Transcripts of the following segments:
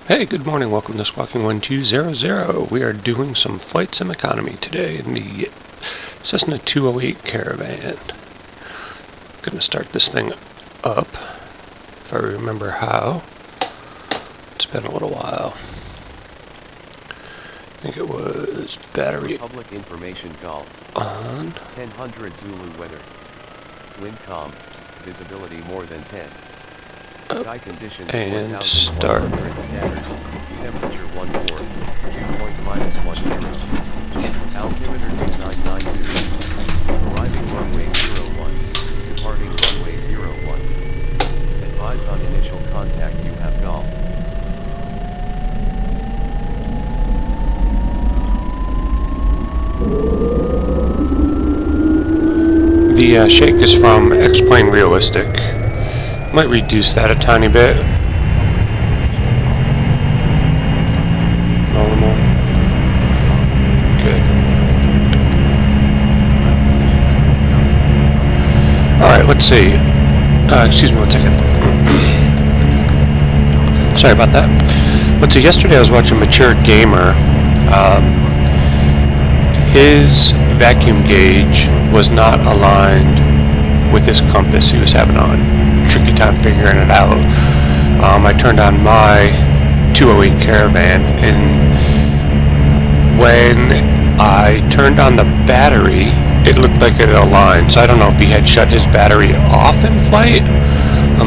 Hey, good morning. Welcome to Squawking1200. We are doing some flight sim economy today in the Cessna 208 Caravan. Gonna start this thing up, if I remember how. It's been a little while. I think it was battery Public information call on. 1000 Zulu weather. Wind calm. Visibility more than 10. Sky conditions And 4100 scattered. Temperature 14. Dew point -10. Altimeter 2992. Arriving runway 01. Departing runway 01. Advise on initial contact you have golf. The shake is from X-Plane Realistic. Might reduce that a tiny bit. Normal. Good. Alright, let's see. Excuse me one second. Sorry about that. Let's see, yesterday I was watching Mature Gamer. His vacuum gauge was not aligned with his compass he was having on. Tricky time figuring it out. I turned on my 208 Caravan, and when I turned on the battery, it looked like it aligned. So I don't know if he had shut his battery off in flight.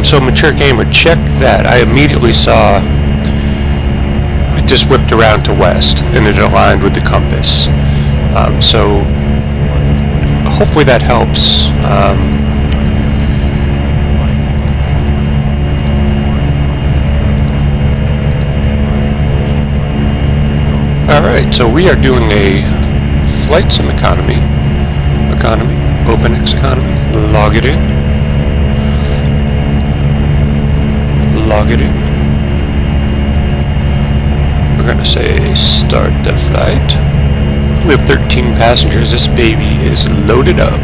So Mature Gamer, checked that. I immediately saw it just whipped around to west, and it aligned with the compass. So hopefully that helps. Alright, so we are doing a flight sim economy, OpenX economy, log it in, we're going to say start the flight. We have 13 passengers. This baby is loaded up.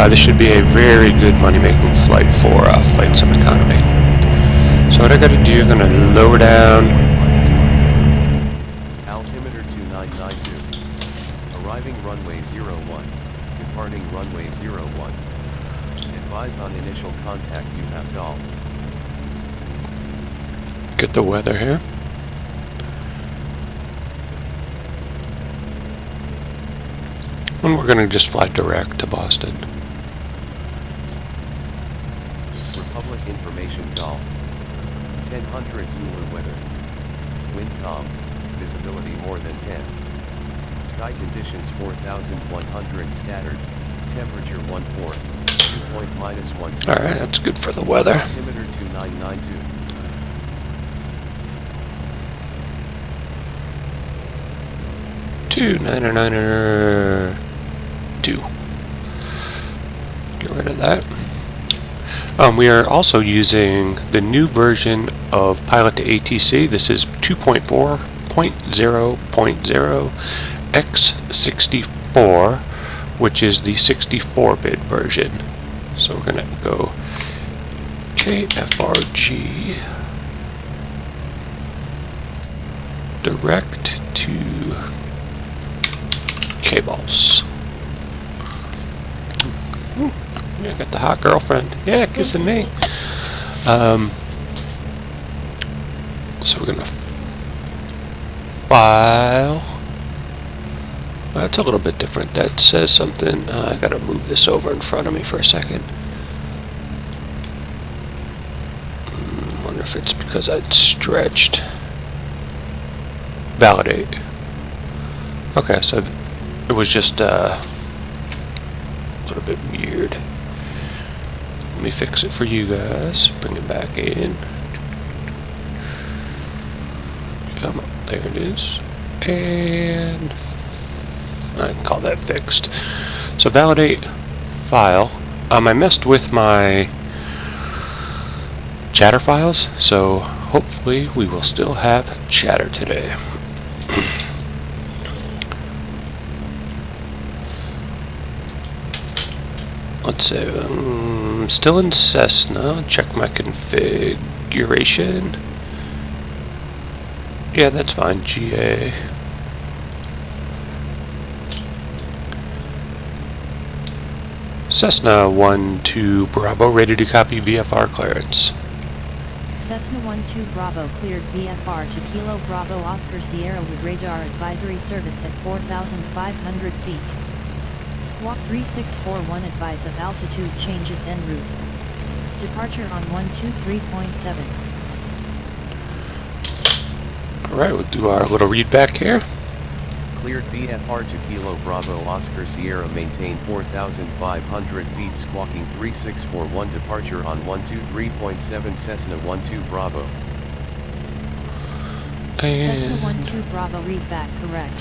This should be a very good money-making flight for flight sim economy. So what I got to do, I'm going to lower down. Altimeter 2992. Arriving runway 01. Departing runway 01. Advise on initial contact you have golf. Get the weather here. And we're going to just fly direct to Boston. Republic information call. 1000 Zulu weather. Wind calm. Visibility more than 10. Sky conditions 4100 scattered. Temperature 14. Dew point -10. Alright, that's good for the weather. Altimeter 2992. Two 992. Get rid of that. We are also using the new version of Pilot to ATC. This is 2.4.0.0 X64, which is the 64-bit version. So we're going to go KFRG direct to cables. Yeah, got the hot girlfriend. Yeah, kissing me. So we're gonna file. That's a little bit different. That says something. I gotta move this over in front of me for a second. Wonder if it's because I'd stretched. Validate. Okay, so it was just a little bit weird. Let me fix it for you guys. Bring it back in. Come on, there it is. And I can call that fixed. So validate file. I messed with my chatter files, so hopefully we will still have chatter today. Let's say I'm still in Cessna. Check my configuration. Yeah, that's fine. GA. Cessna 1-2 Bravo, ready to copy VFR clearance. Cessna 1-2 Bravo cleared VFR to Kilo Bravo Oscar Sierra with radar advisory service at 4,500 feet. Squawk 3641 advise of altitude changes en route. Departure on 123.7. Alright, we'll do our little read back here. Cleared VFR to Kilo Bravo Oscar Sierra, maintain 4,500 feet, squawking 3641, departure on 123.7, Cessna 1-2 Bravo. Cessna 1-2 Bravo read back correct.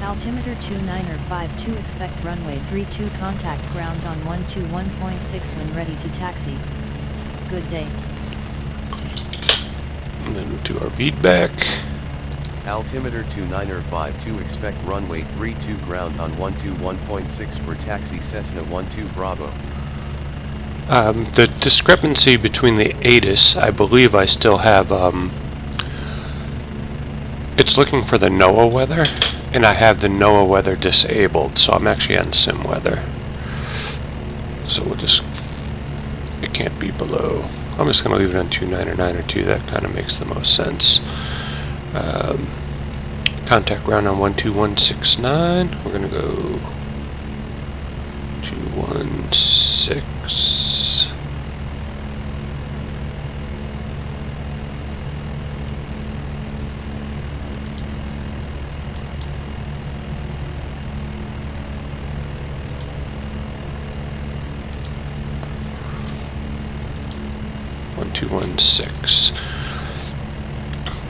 Altimeter 2952, expect runway 32, contact ground on 121.6 when ready to taxi. Good day. And then we'll do our read back. Altimeter 2952, expect runway 32, ground on 121.6 for taxi, Cessna 1-2 Bravo. The discrepancy between the ATIS, I believe I still have, it's looking for the NOAA weather, and I have the NOAA weather disabled, so I'm actually on sim weather. So we'll just, it can't be below. I'm just going to leave it on 29 or 902, that kind of makes the most sense. Contact ground on 12169. We're going to go 216.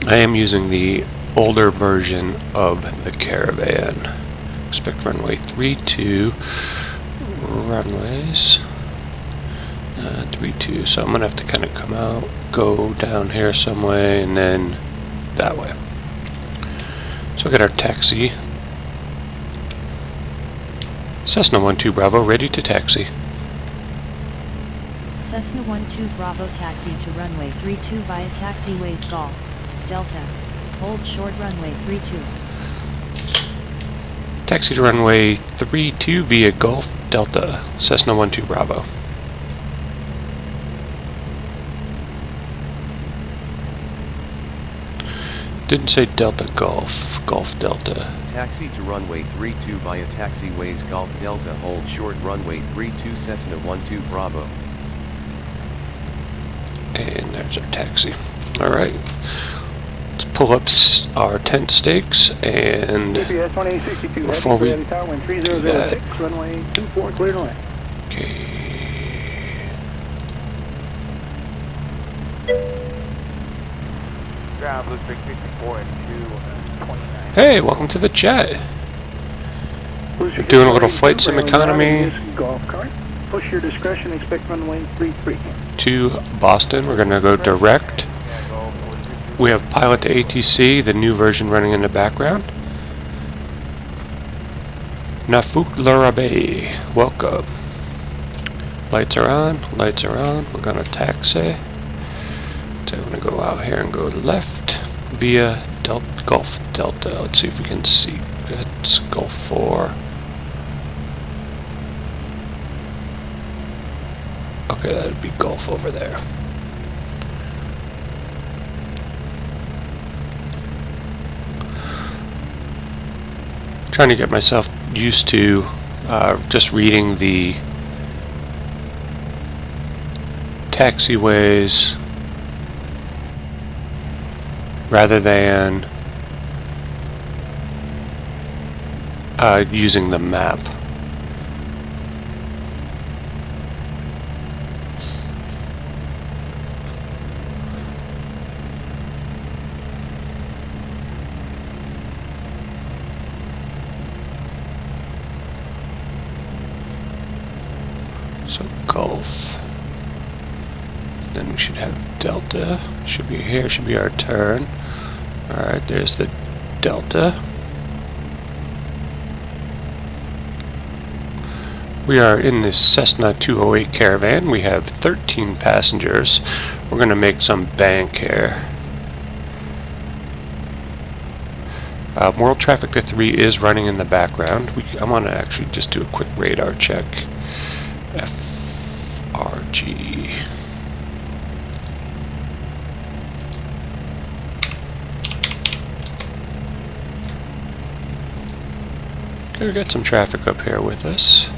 I am using the older version of the Caravan. Expect runway 32 runways 32, so I'm gonna have to kind of come out, go down here some way, and then that way. So we'll get our taxi. Cessna 1-2 Bravo, ready to taxi. Cessna 1-2 Bravo taxi to runway 32 via taxiways Golf, Delta. Hold short runway 32. Taxi to runway 32 via Golf, Delta. Cessna 1-2 Bravo. Didn't say Delta Golf, Golf Delta. Taxi to runway 32 via taxiways Golf Delta, hold short runway 32, Cessna 1-2 Bravo. And there's our taxi. Alright. Let's pull up our tent stakes, and before we do that, runway 24 clear to land. okay. Ground Blue Streak 54 and 229. Hey, welcome to the chat. We're doing a little flight sim economy Golf cart. Push your discretion, expect runway 33. to Boston. We're going to go direct. We have pilot to ATC, the new version running in the background. Nafuk Larabe, welcome. Lights are on, lights are on. We're going to taxi. So I'm going to go out here and go left via Golf Delta. Let's see if we can see. That's Gulf 4. Okay, that'd be Gulf over there. Trying to get myself used to just reading the taxiways rather than using the map. So Gulf. Then we should have Delta. Should be here, should be our turn. Alright, there's the Delta. We are in this Cessna 208 Caravan. We have 13 passengers. We're going to make some bank here. World Traffic to 3 is running in the background. I'm going to actually just do a quick radar check. FRG. Okay, we got some traffic up here with us.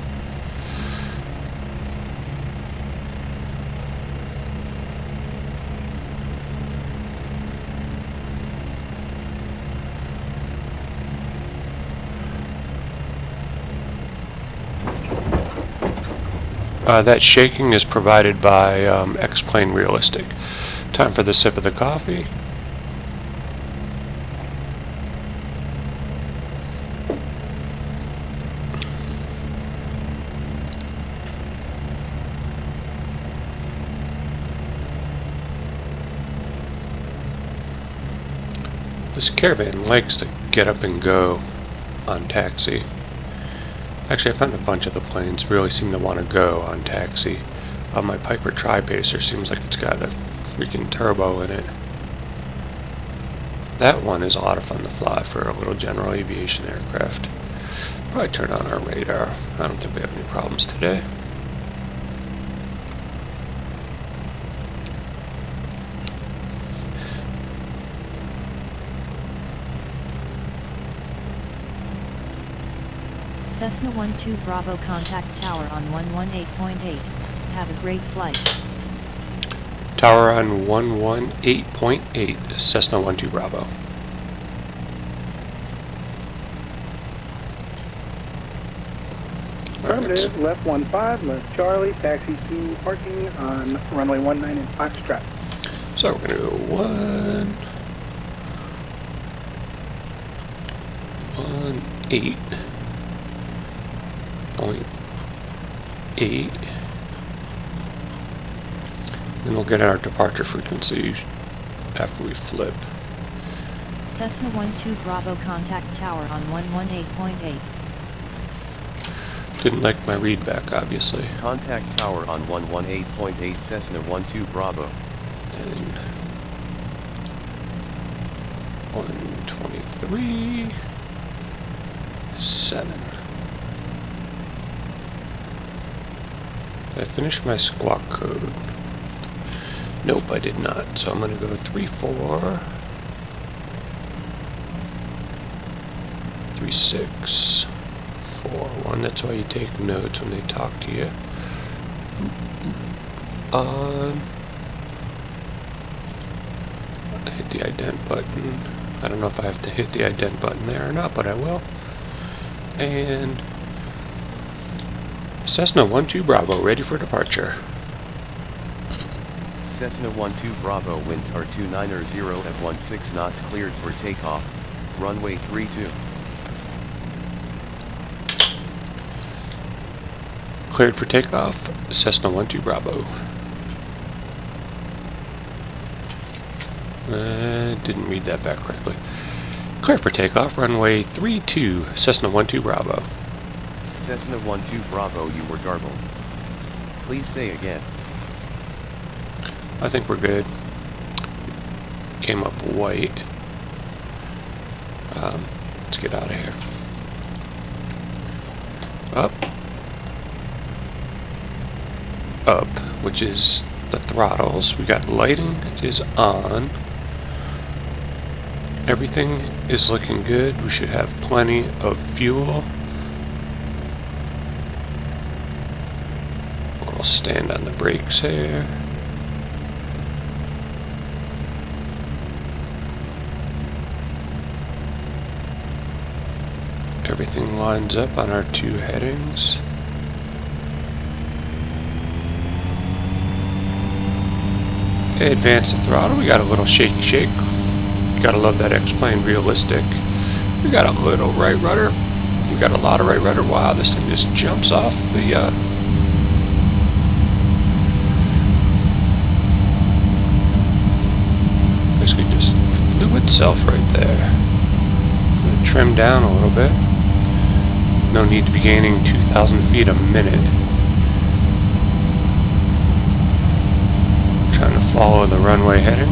That shaking is provided by X-Plane Realistic. Time for the sip of the coffee. This caravan likes to get up and go on taxi. Actually, I found a bunch of the planes really seem to want to go on taxi. My Piper Tri-Pacer seems like it's got a freaking turbo in it. That one is a lot of fun to fly for a little general aviation aircraft. Probably turn on our radar. I don't think we have any problems today. Cessna 12 Bravo contact tower on 118.8. Have a great flight. Tower on 118.8, Cessna 12 Bravo. Affirmative, left 15, left Charlie, taxi to parking on runway 19 in Foxtrot. So we're going to go 118.8. Then we'll get our departure frequency after we flip. Cessna 12 Bravo contact tower on 118.8. Didn't like my readback, obviously. Contact tower on 118.8 Cessna 12 Bravo. And 123.7. Did I finish my squawk code? Nope, I did not. So I'm going to go 343641. That's why you take notes when they talk to you. I hit the ident button. I don't know if I have to hit the ident button there or not, but I will. And Cessna 12 Bravo, ready for departure. Cessna 12 Bravo winds are 290 at 16 knots, cleared for takeoff, runway 32. Cleared for takeoff, Cessna 12 Bravo. Didn't read that back correctly. Cleared for takeoff, runway 32, Cessna 12 Bravo. Cessna 12 Bravo, you were garbled. Please say again. I think we're good. Came up white. Let's get out of here. Up. Up, which is the throttles. We got lighting is on. Everything is looking good. We should have plenty of fuel. We'll stand on the brakes here. Everything lines up on our two headings. Okay, advance the throttle. We got a little shaky shake. Gotta love that X-Plane Realistic. We got a little right rudder. We got a lot of right rudder. Wow, this thing just jumps off the basically just flew itself right there. Gonna trim down a little bit. No need to be gaining 2,000 feet a minute. Trying to follow the runway heading.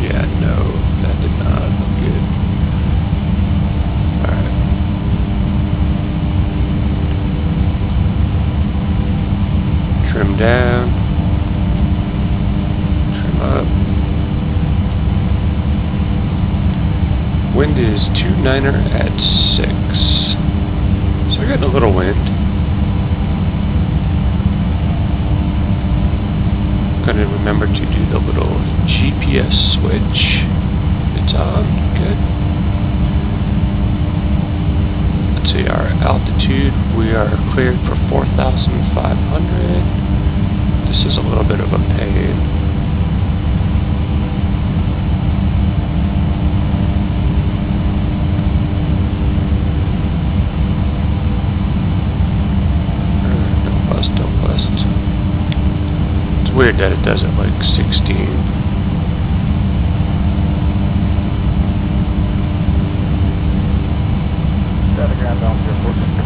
Yeah, no, that did not look good. Trim down. Trim up. Wind is 2-9er at 6. So we're getting a little wind. Gonna remember to do the little GPS switch. It's on. Good. Let's see, our altitude, we are cleared for 4,500. This is a little bit of a pain. Don't bust. It's weird that it does it like 16.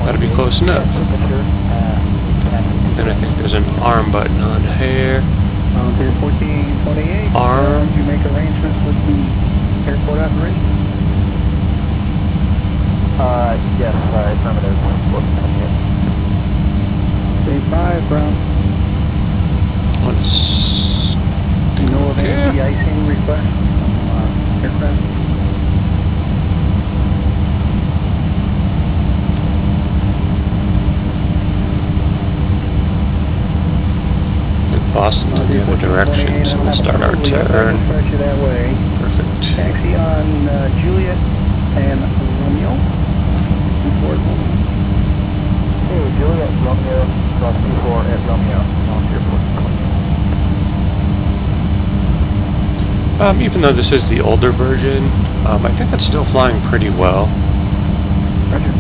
That'll be close enough. Then I think there's an arm button on here. Volunteer 1428. Arm. Did you make arrangements with the airport operation? Yes, affirmative. Day 5, Brown. On a Do you know of any de-icing requests from aircraft? Boston's in the other direction, so we'll start our turn. Start you that way. Perfect. Taxi on Juliet and Romeo. Report home. Hey, Juliet, Romeo, cross 24 at Romeo, on Even though this is the older version, I think it's still flying pretty well. Roger.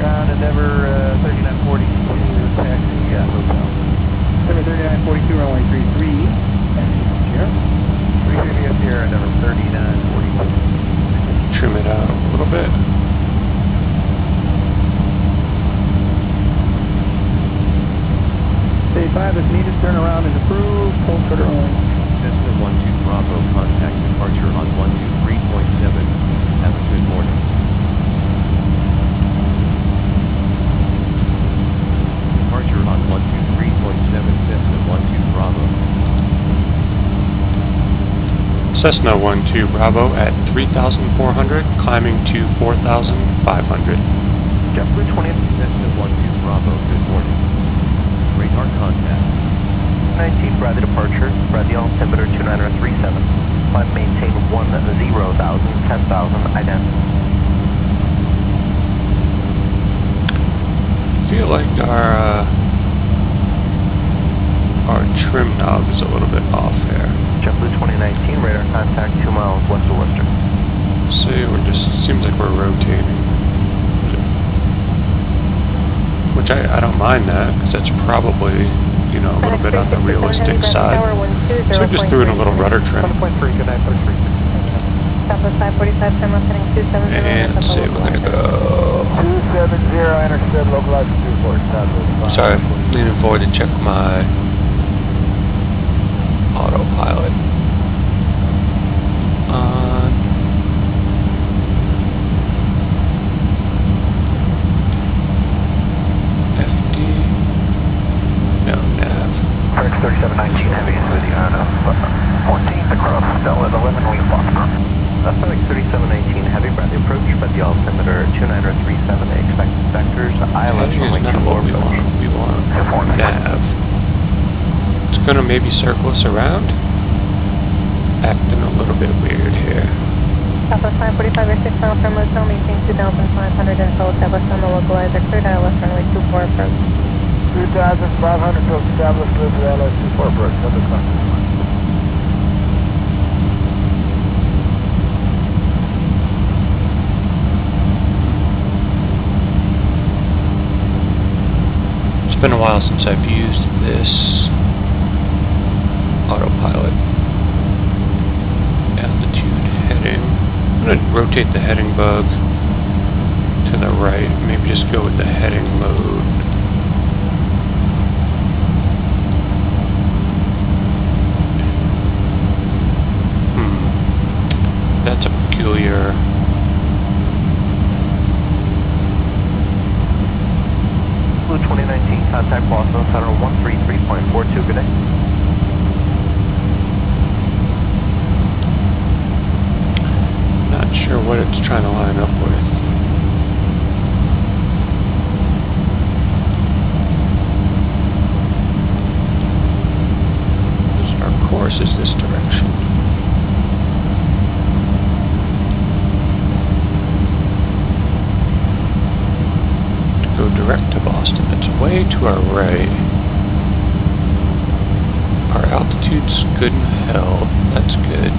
Ground Endeavor 3942, taxi, hotel. Endeavor 3942, runway 33. Taxi on Sierra. 350 up here, Endeavor 3942. Trim it out a little bit. Day 5 if needed, turn around is approved. Full quarter only. Cessna 12 Bravo, contact departure on 123.7. Have a good morning. Departure on 123.7 Cessna 12 Bravo. Cessna 12 Bravo at 3,400, climbing to 4,500. JetBlue 20th. Cessna 12 Bravo, good morning. Radar contact. 19, Bradley departure, Bradley altimeter 2937. Climb maintain 10,000, 10,000, ident. I feel like our trim knob is a little bit off here. JetBlue 2019, radar contact 2 miles west of Worcester. See, we're just, seems like we're rotating. Which I don't mind that, because that's probably, you know, a little bit on the realistic side. So I just threw in a little rudder trim. 7.3, good night, Southwest 545, time up heading 270. And let's see, we're going to go... 270, understood, localized 24, Southwest. Sorry, leaning forward to check my autopilot. On. FD. No, nav. French 3719 heavy with you on 14th across Stella at 11 wing Foxtrot. Pacific 3719 heavy, Bradley approach, Bradley altimeter 2937, expected vectors, ILS Heading runway is not what 24 we want. We want nav. It's gonna maybe circle us around. Acting a little bit weird here. Southwest 545, your 6 mile from Motel, maintain 2,500 until established on the localizer, cleared ILS runway 24 approach. 2,500 to establish with ILS 24 approach, other country. It's been a while since I've used this autopilot. Altitude heading. I'm going to rotate the heading bug to the right. Maybe just go with the heading mode. That's a peculiar... contact Boston Center 133.42, good day. Not sure what it's trying to line up with. Our course is this direction. To go direct to Boston, it's way to our right. Our altitude's good and held. That's good.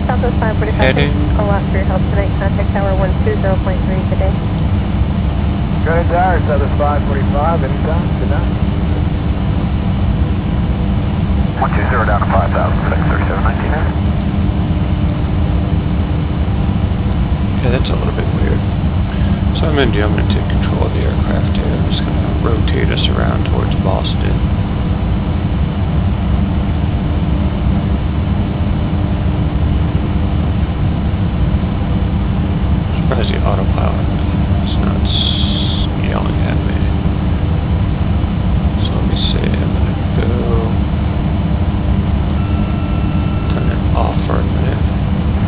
Southwest 545, Heading. a lot for your help tonight. Contact tower 120.3 today. Good tower, Southwest 545, anytime, good night. 120 down to 5,000, 63719. Yeah, that's a little bit weird. So I'm going to take control of the aircraft here. I'm just going to rotate us around towards Boston. Surprised the autopilot is not yelling at me. So let me see, I'm going to go turn it off for a minute.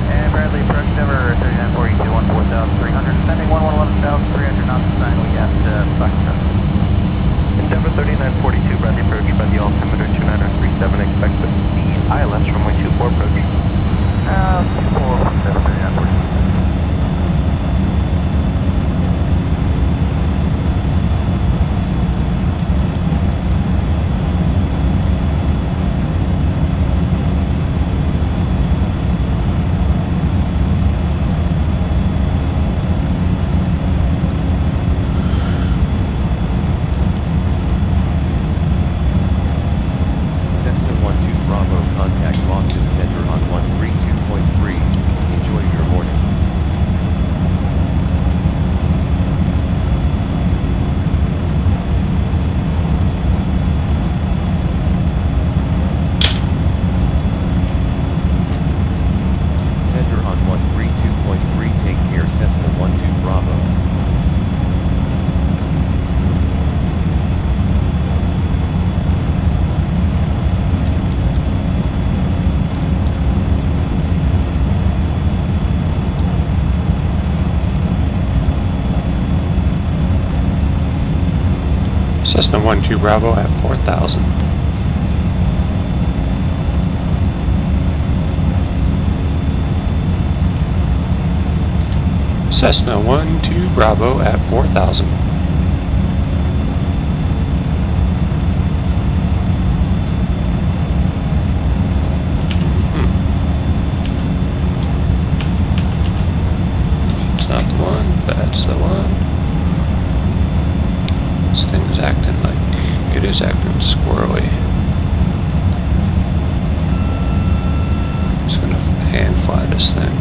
And Bradley, approach number 3942, 14,300, sending 1111,300 knots to 9, we got Foxtrot. Endeavor 3942, Bradley, approach by the altimeter 29037, expect to see ILS runway 24 approach. 2417, 3942. Cessna 12 Bravo at 4,000. Cessna 12 Bravo at 4,000. It's not the one, that's the one. This thing is acting like it is acting squirrely. Just gonna hand fly this thing.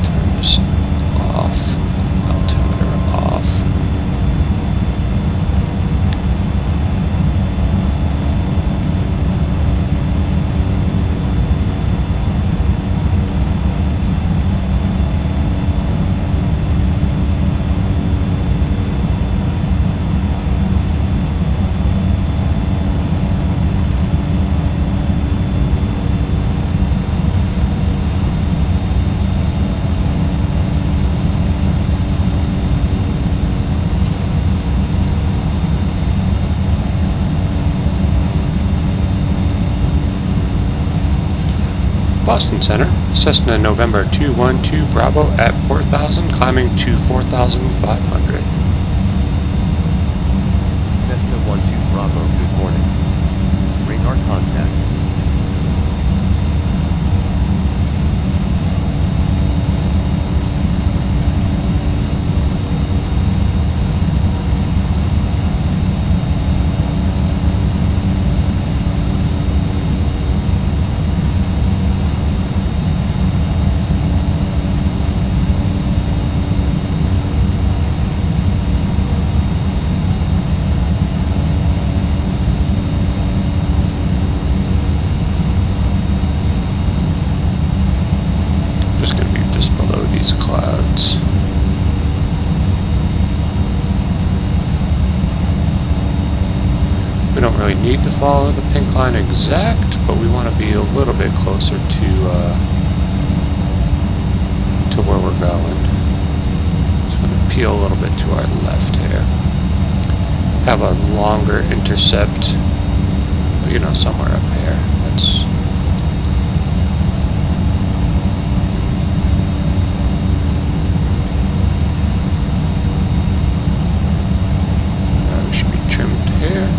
Turn this off. Altimeter off. Boston Center, Cessna November 212 Bravo at 4,000, climbing to 4,500. Cessna 12 Bravo, good morning. Radar contact. need to follow the pink line exact, but we want to be a little bit closer to where we're going. Just going to peel a little bit to our left here. Have a longer intercept, you know, somewhere up here. That's we should be trimmed here.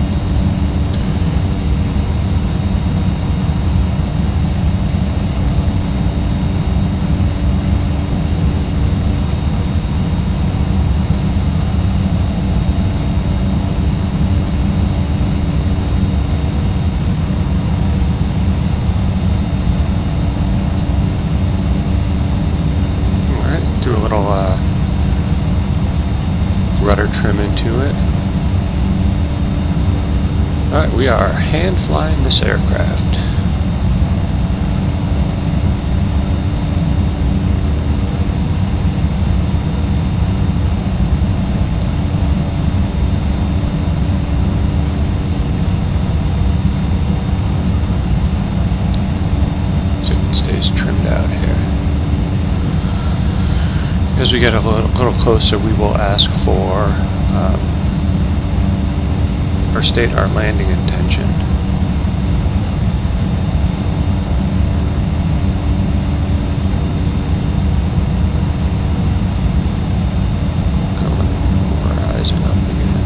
Rudder trim into it. Alright, we are hand flying this aircraft. See if it stays trimmed out here. As we get a little closer, we will ask for or state our landing intention. Rising up again.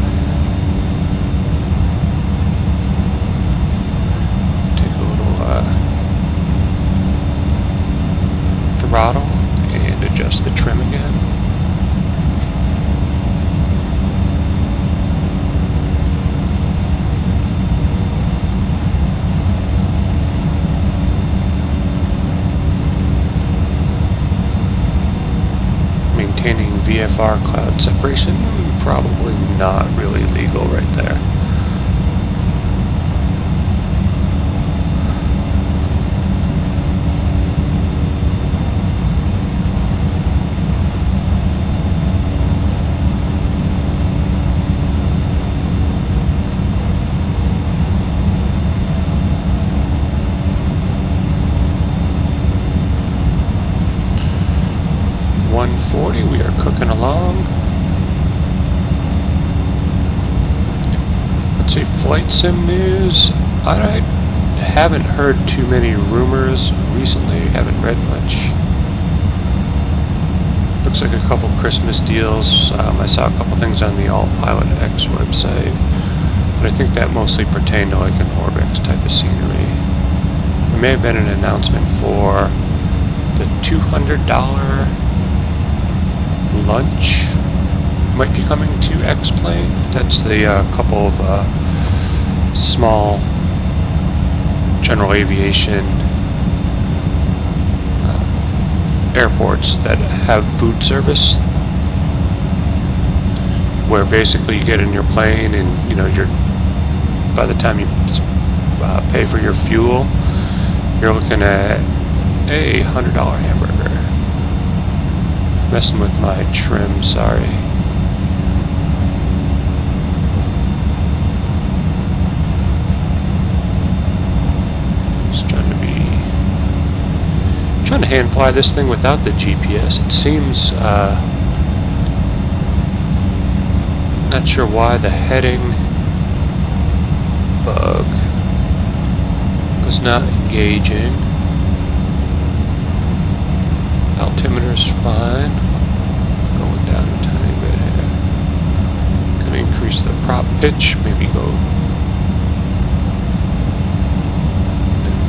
Take a little throttle and adjust the trim again. Maintaining VFR cloud separation, probably not really legal right there. We are cooking along. Let's see, flight sim news. I haven't heard too many rumors recently, haven't read much. Looks like a couple Christmas deals. I saw a couple things on the All-Pilot X website, but I think that mostly pertained to like an Orbx type of scenery. There may have been an announcement for the $200 lunch might be coming to X-Plane. That's the couple of small general aviation airports that have food service, where basically you get in your plane and you know by the time you pay for your fuel, you're looking at a $100 hamburger. Messing with my trim, sorry. Just trying to hand fly this thing without the GPS. It seems not sure why the heading bug was not engaging. Altimeter's fine. Going down a tiny bit here. Gonna increase the prop pitch, maybe go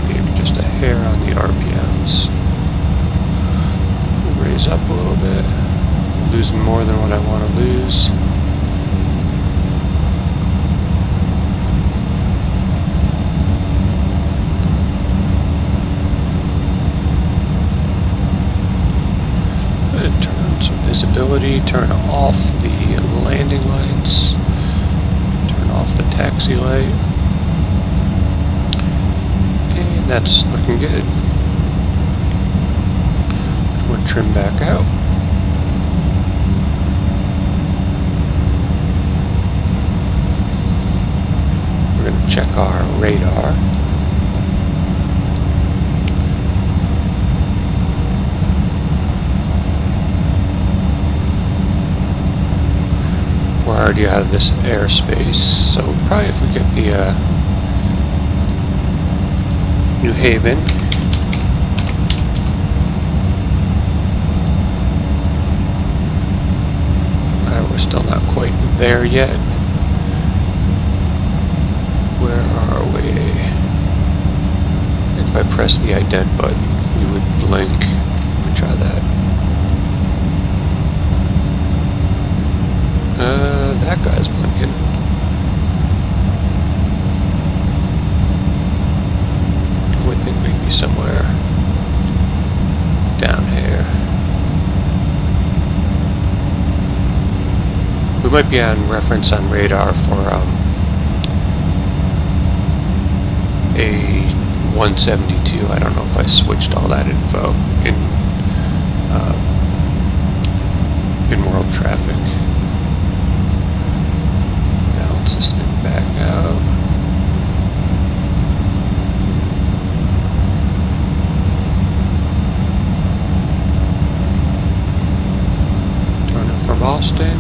maybe just a hair on the RPMs. Raise up a little bit. Losing more than what I want to lose. Visibility, turn off the landing lights, turn off the taxi light, and that's looking good. We'll trim back out. We're going to check check our radar. We're already out of this airspace, so probably if we get the New Haven. We're still not quite there yet. Where are we? If I press the ident button, we would blink. Let me try that. That guy's blinking. I would think we'd be somewhere down here. We might be on reference on radar for a 172. I don't know if I switched all that info in world traffic. Balance this thing back out. Turning for Boston.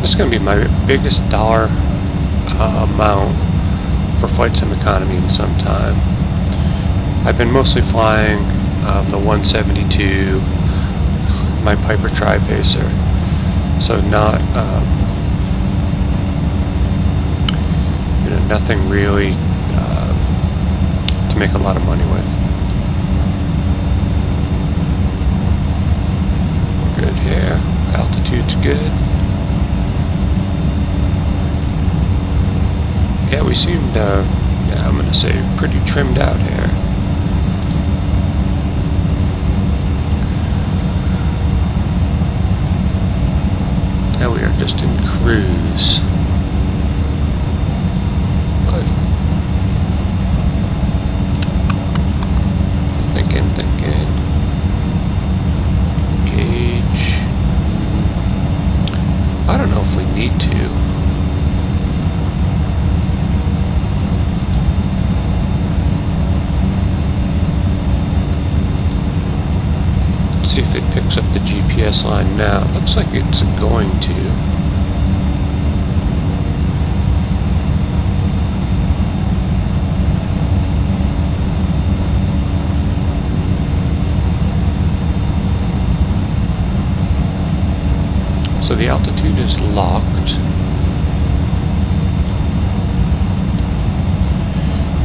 This is going to be my biggest dollar amount for flights in economy in some time. I've been mostly flying the 172, my Piper Tri-Pacer, so not nothing really to make a lot of money with. Good here, altitude's good. Yeah, we seemed, I'm going to say, pretty trimmed out here. Now we are just in cruise. Thinking. Gauge. I don't know if we need to. See if it picks up the GPS line now. It looks like it's going to. So the altitude is locked.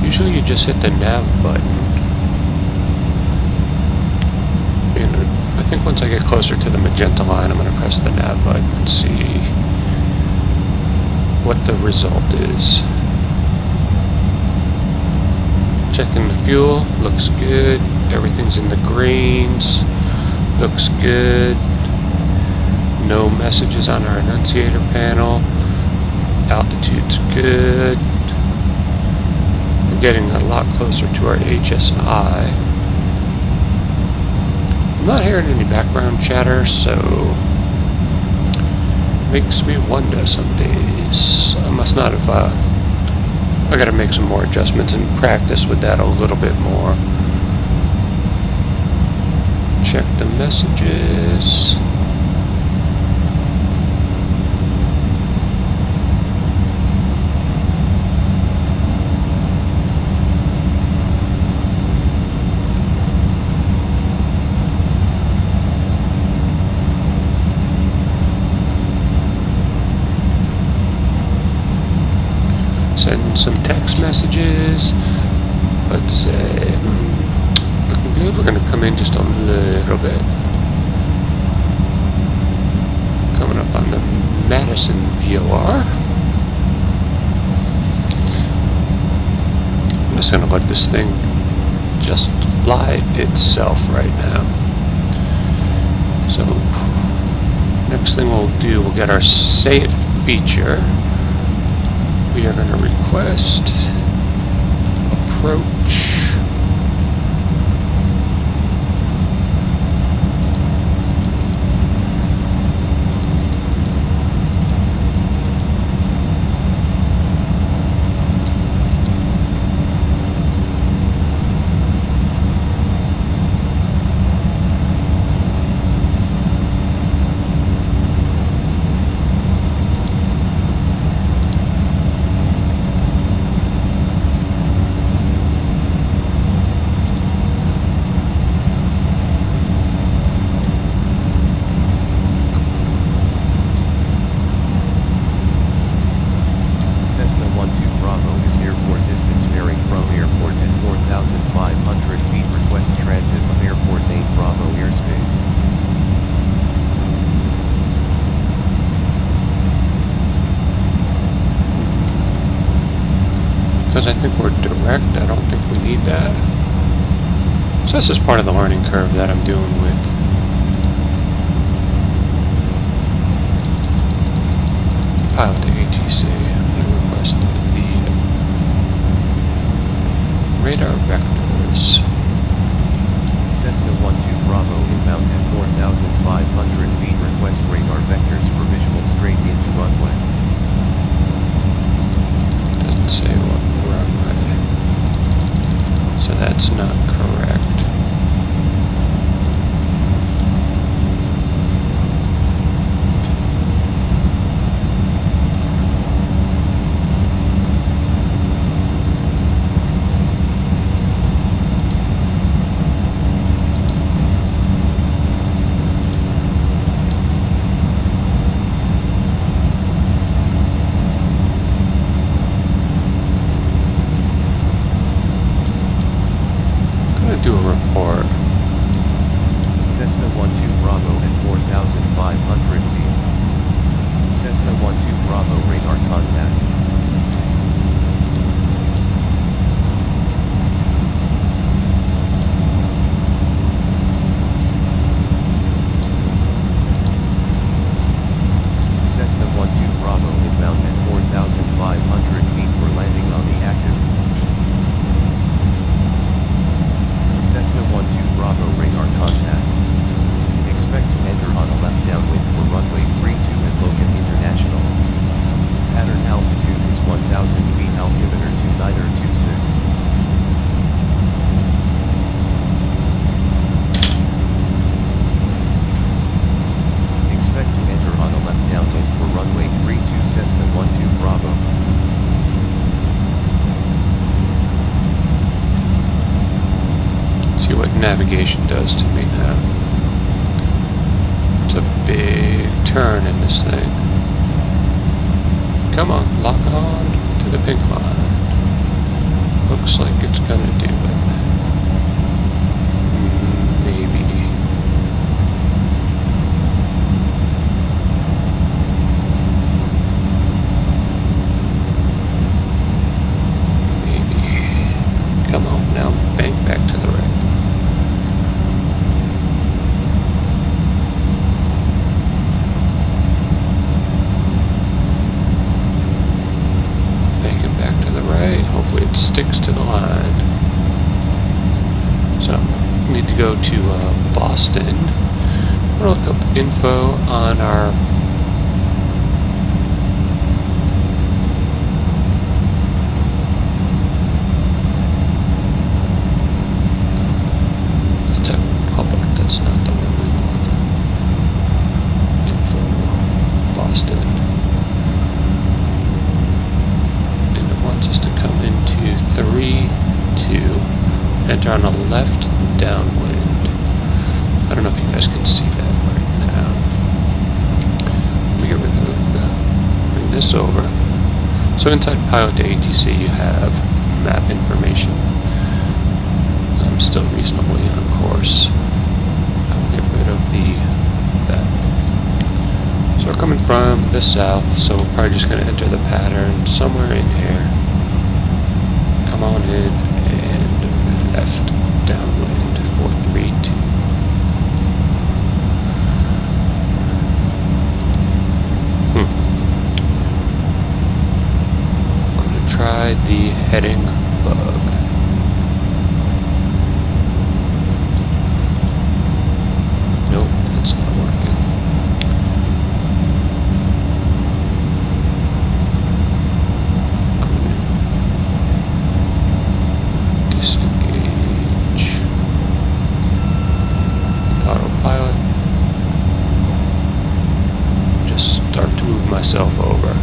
Usually you just hit the nav button. I think once I get closer to the magenta line, I'm going to press the nav button and see what the result is. Checking the fuel, looks good. Everything's in the greens, looks good. No messages on our annunciator panel. Altitude's good. We're getting a lot closer to our HSI. I'm not hearing any background chatter, so makes me wonder some days. I must not have, I gotta make some more adjustments and practice with that a little bit more. Check the messages. Send some text messages. Let's say, looking good. We're going to come in just a little bit. Coming up on the Madison VOR. I'm just going to let this thing just fly itself right now. So, next thing we'll do, we'll get our feature. We are going to request approach. Because I think we're direct, I don't think we need that. So this is part of the learning curve that I'm doing with pilot to ATC. I'm going to request the radar vectors. Cessna 12 Bravo inbound at 4,500 feet. Request radar vectors for visual straight into runway. Doesn't say what runway. So that's not correct. Do a report. Cessna 12 Bravo at 4,500 feet. Cessna 12 Bravo radar contact. Cessna 12 Bravo inbound at 4,500 feet for landing on the active. Cessna 12 Bravo radar contact. Expect to enter on a left downwind for runway 32 at Logan International. Pattern altitude is 1,000 feet, altimeter 2926. Expect to enter on a left downwind for runway 32 Cessna 12 Bravo. See what navigation does to me now. It's a big turn in this thing. Come on, lock on to the pink line. Looks like it's gonna do it. Maybe. Maybe. Come on, now bank back to the right. Hopefully it sticks to the line. So, we need to go to Boston. I'm going to look up info on our public. That's not the one we want. Info Boston. Just to come into 3-2, enter on a left downwind. I don't know if you guys can see that right now. Let me get rid of bring this over. So inside pilot to ATC you have map information. I'm still reasonably on course. I'll get rid of that. So we're coming from the south, so we're probably just going to enter the pattern somewhere in here. Come on in and left downwind 432. heading bug. Nope, that's not working. I'm gonna disengage autopilot. Just start to move myself over.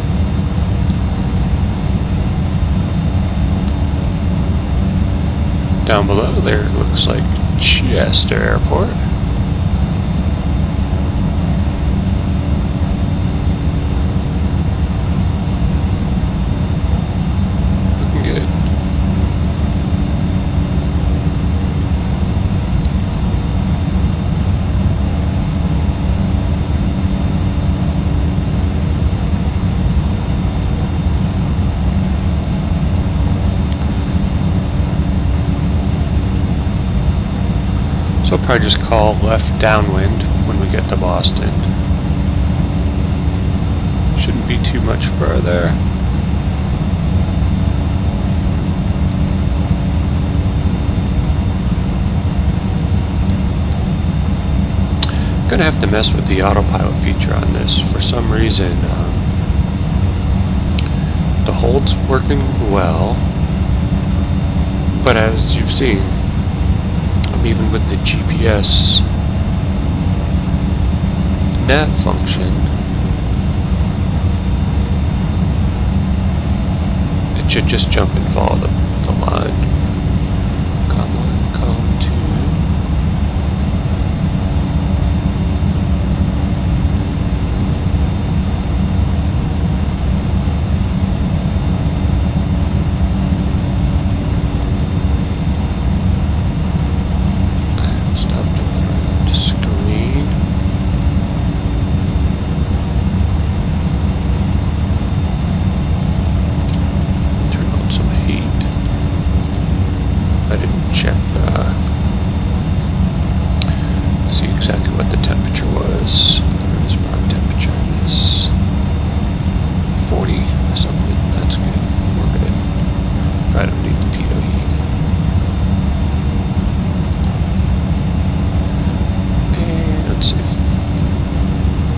Down below there it looks like Chester Airport. Looking good. So I'll probably just call left downwind when we get to Boston. Shouldn't be too much further. I'm gonna have to mess with the autopilot feature on this. For some reason, the hold's working well, but as you've seen, even with the GPS nav function, it should just jump and follow the line. Column 1, column 2.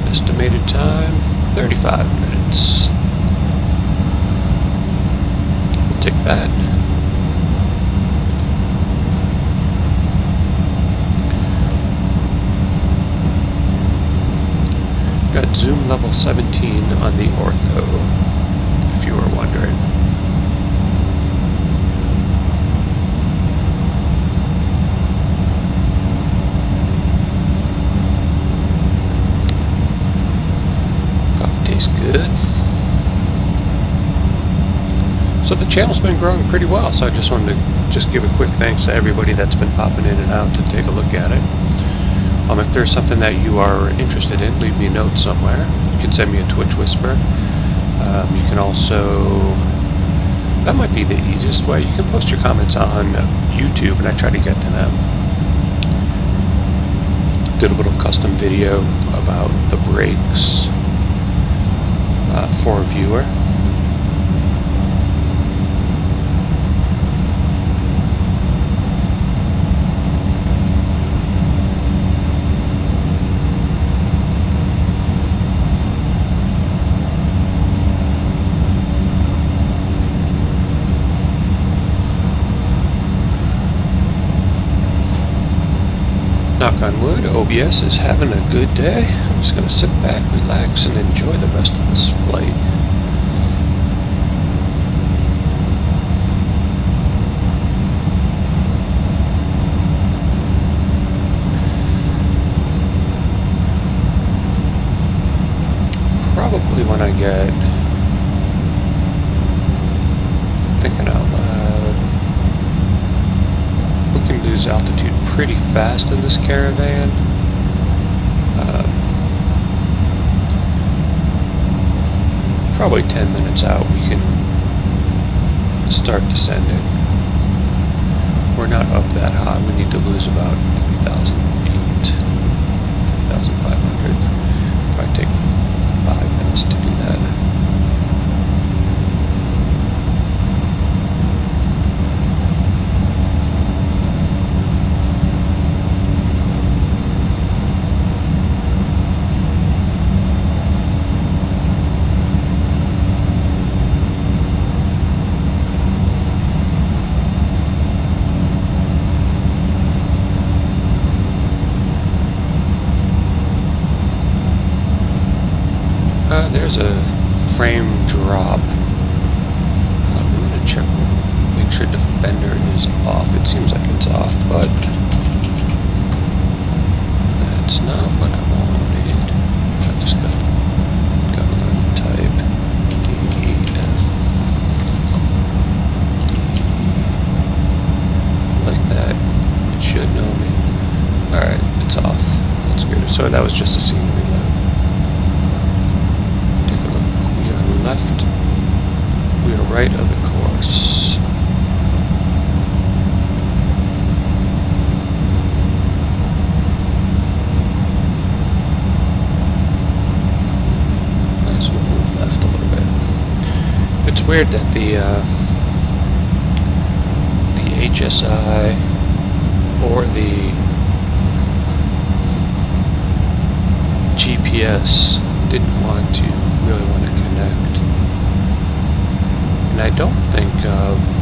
Estimated time, 35 minutes. We'll take that. Got zoom level 17 on the ortho, if you were wondering. Good. So the channel's been growing pretty well, so I just wanted to give a quick thanks to everybody that's been popping in and out to take a look at it. If there's something that you are interested in, leave me a note somewhere. You can send me a Twitch whisper. You can also, that might be the easiest way, you can post your comments on YouTube and I try to get to them. Did a little custom video about the brakes for a viewer. Knock on wood, OBS is having a good day. I'm just going to sit back, relax, and enjoy the rest of this flight. Probably when I get, thinking out loud, we can lose altitude pretty fast in this caravan. Probably 10 minutes out we can start descending. We're not up that high. We need to lose about 3,000 feet, 3,500. Probably take 5 minutes to do that. There's a frame drop. I'm gonna check, make sure Defender is off. It seems like it's off, but that's not what I wanted. I just got gun type DEF. Like that. It should know me. Alright, it's off. That's good. So that was just a scene reload. Take a look. We are left. We are right of the course. Nice, we'll move left a little bit. It's weird that the HSI or the GPS didn't really want to connect. And I don't think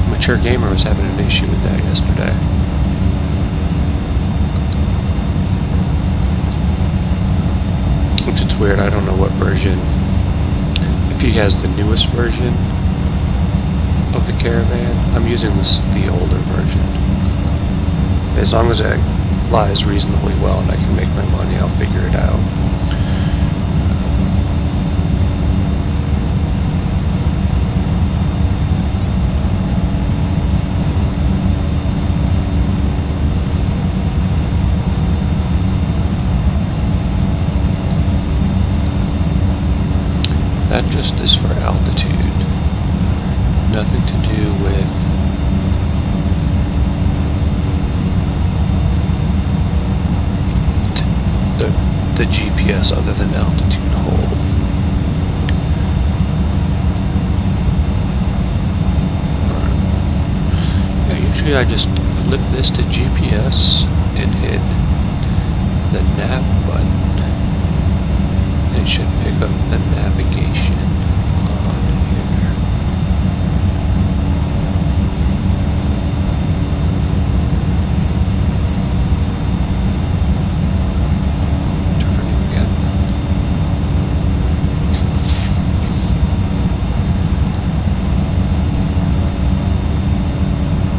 Mature Gamer was having an issue with that yesterday. Which is weird, I don't know what version. If he has the newest version of the Caravan, I'm using the older version. As long as it flies reasonably well and I can make my money, I'll figure it out. That just is for altitude. Nothing to do with the GPS other than altitude hold. Yeah, usually I just flip this to GPS and hit the nav button. It should pick up the navigation on here. Turning again.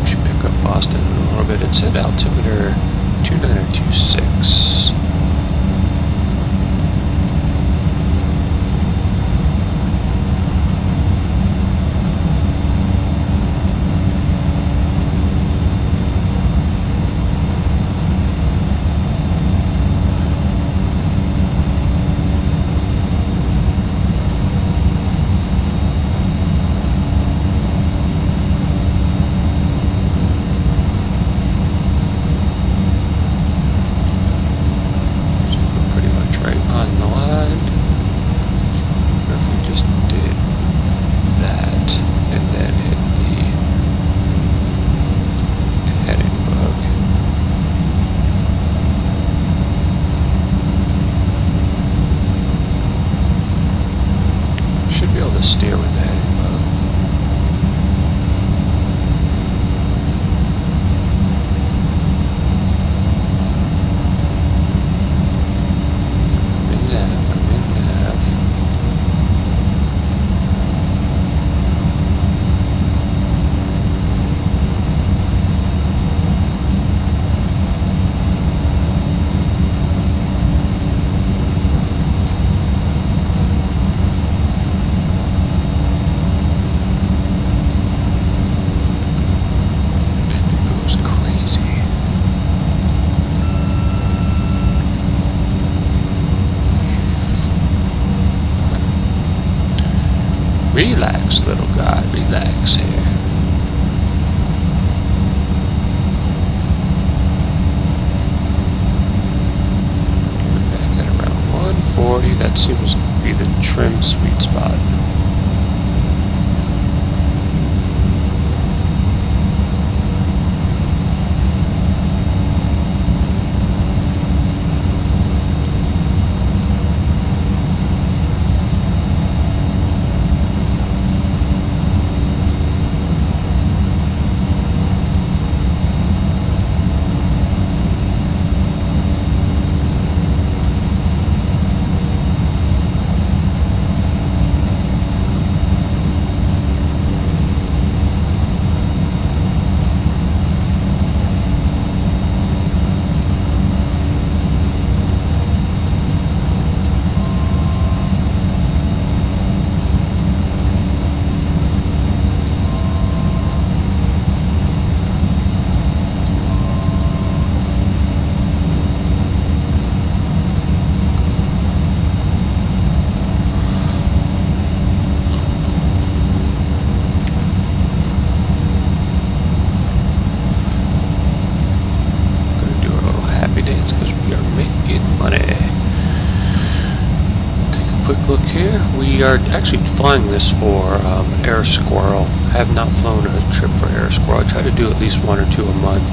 Should pick up Boston in orbit. It said altimeter 2926. Steer with the heading bug. I'm in nav. Relax, little guy, relax here. We're back at around 140, that seems to be the trim sweet spot. We are making money. Take a quick look here. We are actually flying this for Air Squirrel. I have not flown a trip for Air Squirrel. I try to do at least 1 or 2 a month.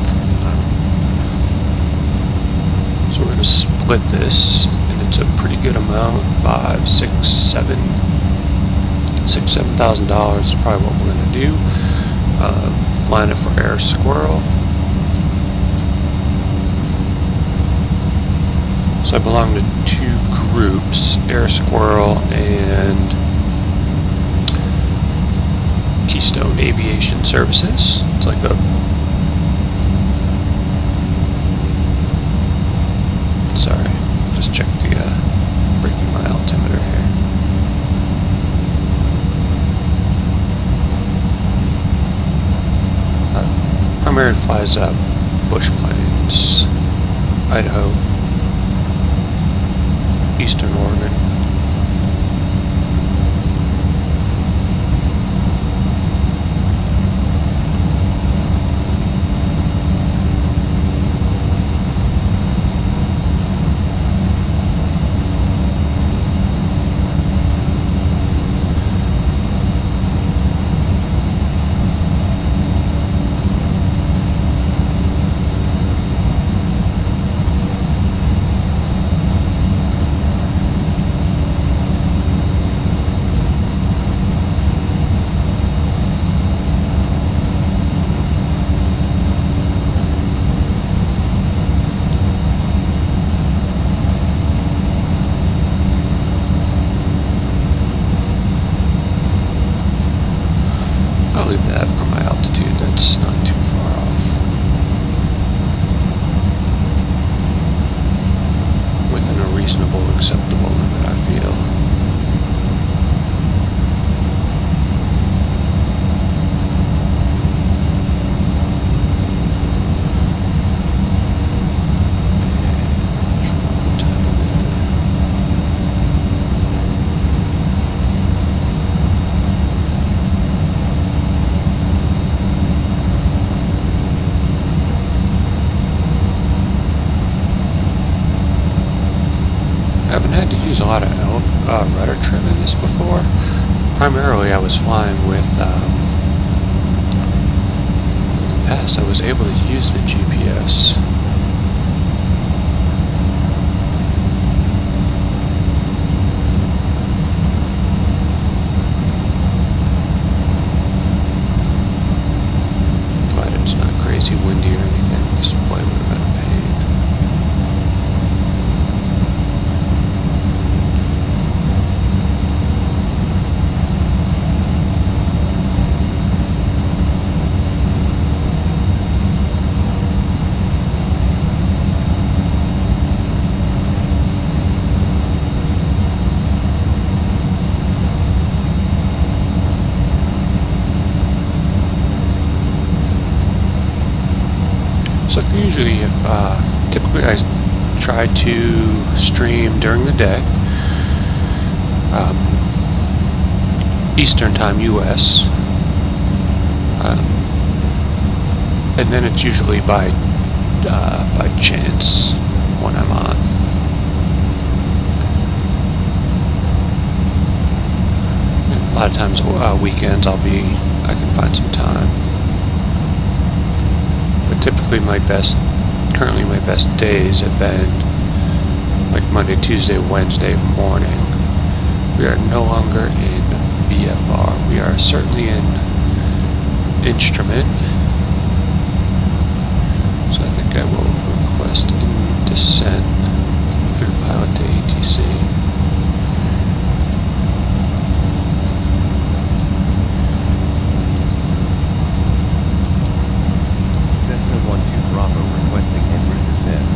So we're going to split this, and it's a pretty good amount. $7,000 is probably what we're going to do. Flying it for Air Squirrel. So I belong to 2 groups, Air Squirrel and Keystone Aviation Services. It's like a sorry, just check the breaking my altimeter here. Primarily flies bush planes, Idaho, Eastern Oregon. I'll leave that for my altitude, that's not too far off. Within a reasonable, acceptable limit, I feel. I haven't had to use a lot of rudder trim in this before. Primarily I was flying with, in the past I was able to use the GPS. But it's not crazy windy or anything, this flight would have been a pain. So typically I try to stream during the day, Eastern Time US, and then it's usually by chance when I'm on. And a lot of times weekends I can find some time. But typically currently my best days have been like Monday, Tuesday, Wednesday morning. We are no longer in VFR. We are certainly in instrument. So I think I will request in descent through pilot to ATC. Cessna 12 Bravo requesting en route descent.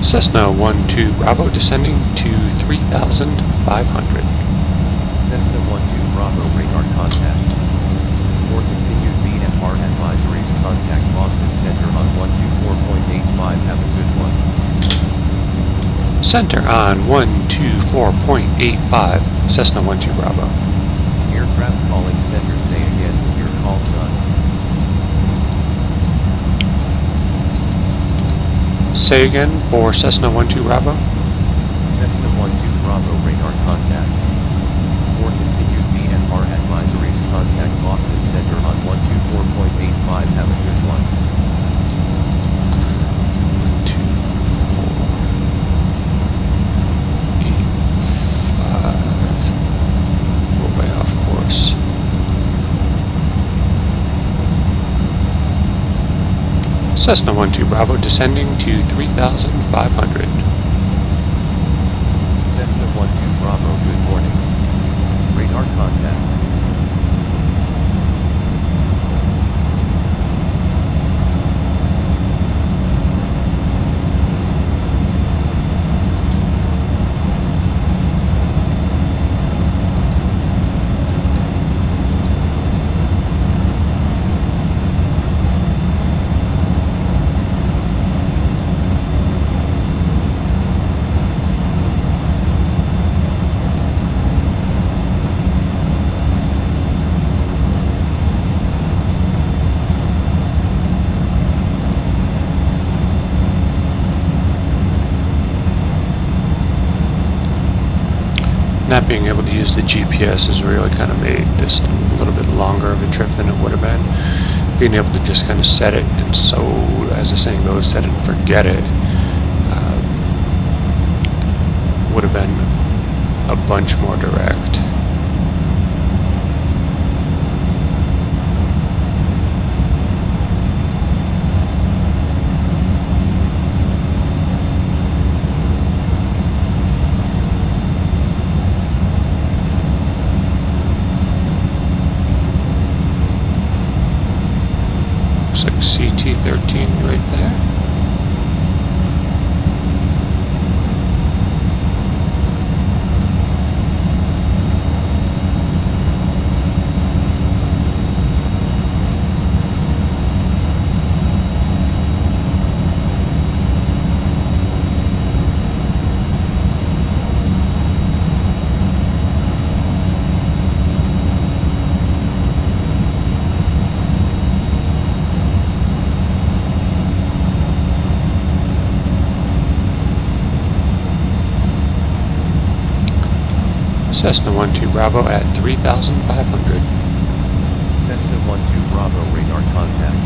Cessna 12 Bravo descending to 3,500. Cessna 12 Bravo radar contact. For continued VFR advisories, contact Boston Center on 124.85. Have a good one. Center on 124.85, Cessna 12 Bravo. Aircraft calling center, say again with your call sign. Say again for Cessna 12 Bravo. Cessna 12 Bravo radar contact. For continued VFR advisories, contact Boston Center on 124.85. Have a good one. 124.85. We're way off course. Cessna 12 Bravo descending to 3,500. Cessna 12 Bravo, good morning. Radar contact. Not being able to use the GPS has really kind of made this a little bit longer of a trip than it would have been. Being able to just kind of set it, and so, as the saying goes, set it and forget it, would have been a bunch more direct. Looks like CT-13 right there. Cessna 12 Bravo at 3,500. Cessna 12 Bravo radar contact.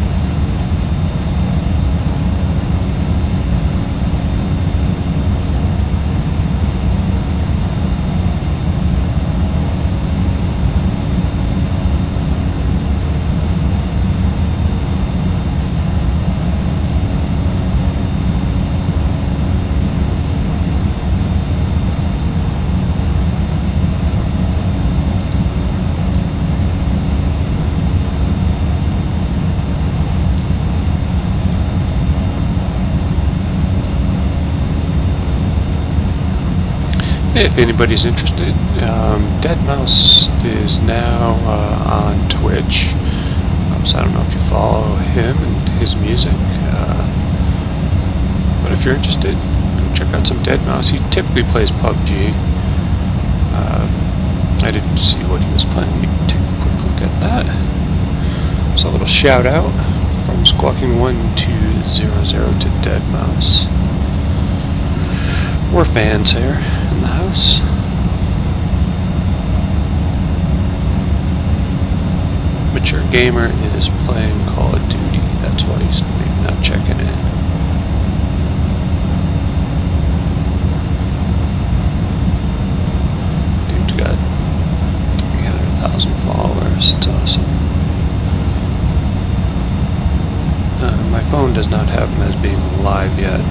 If anybody's interested, Deadmau5 is now on Twitch, so I don't know if you follow him and his music, but if you're interested, go check out some Deadmau5. He typically plays PUBG. I didn't see what he was playing. We can take a quick look at that. So a little shout out from Squawking1200 to Deadmau5. We're fans here in the house. Mature Gamer is playing Call of Duty. That's why he's maybe not checking in. Dude's got 300,000 followers. It's awesome. My phone does not have him as being live yet.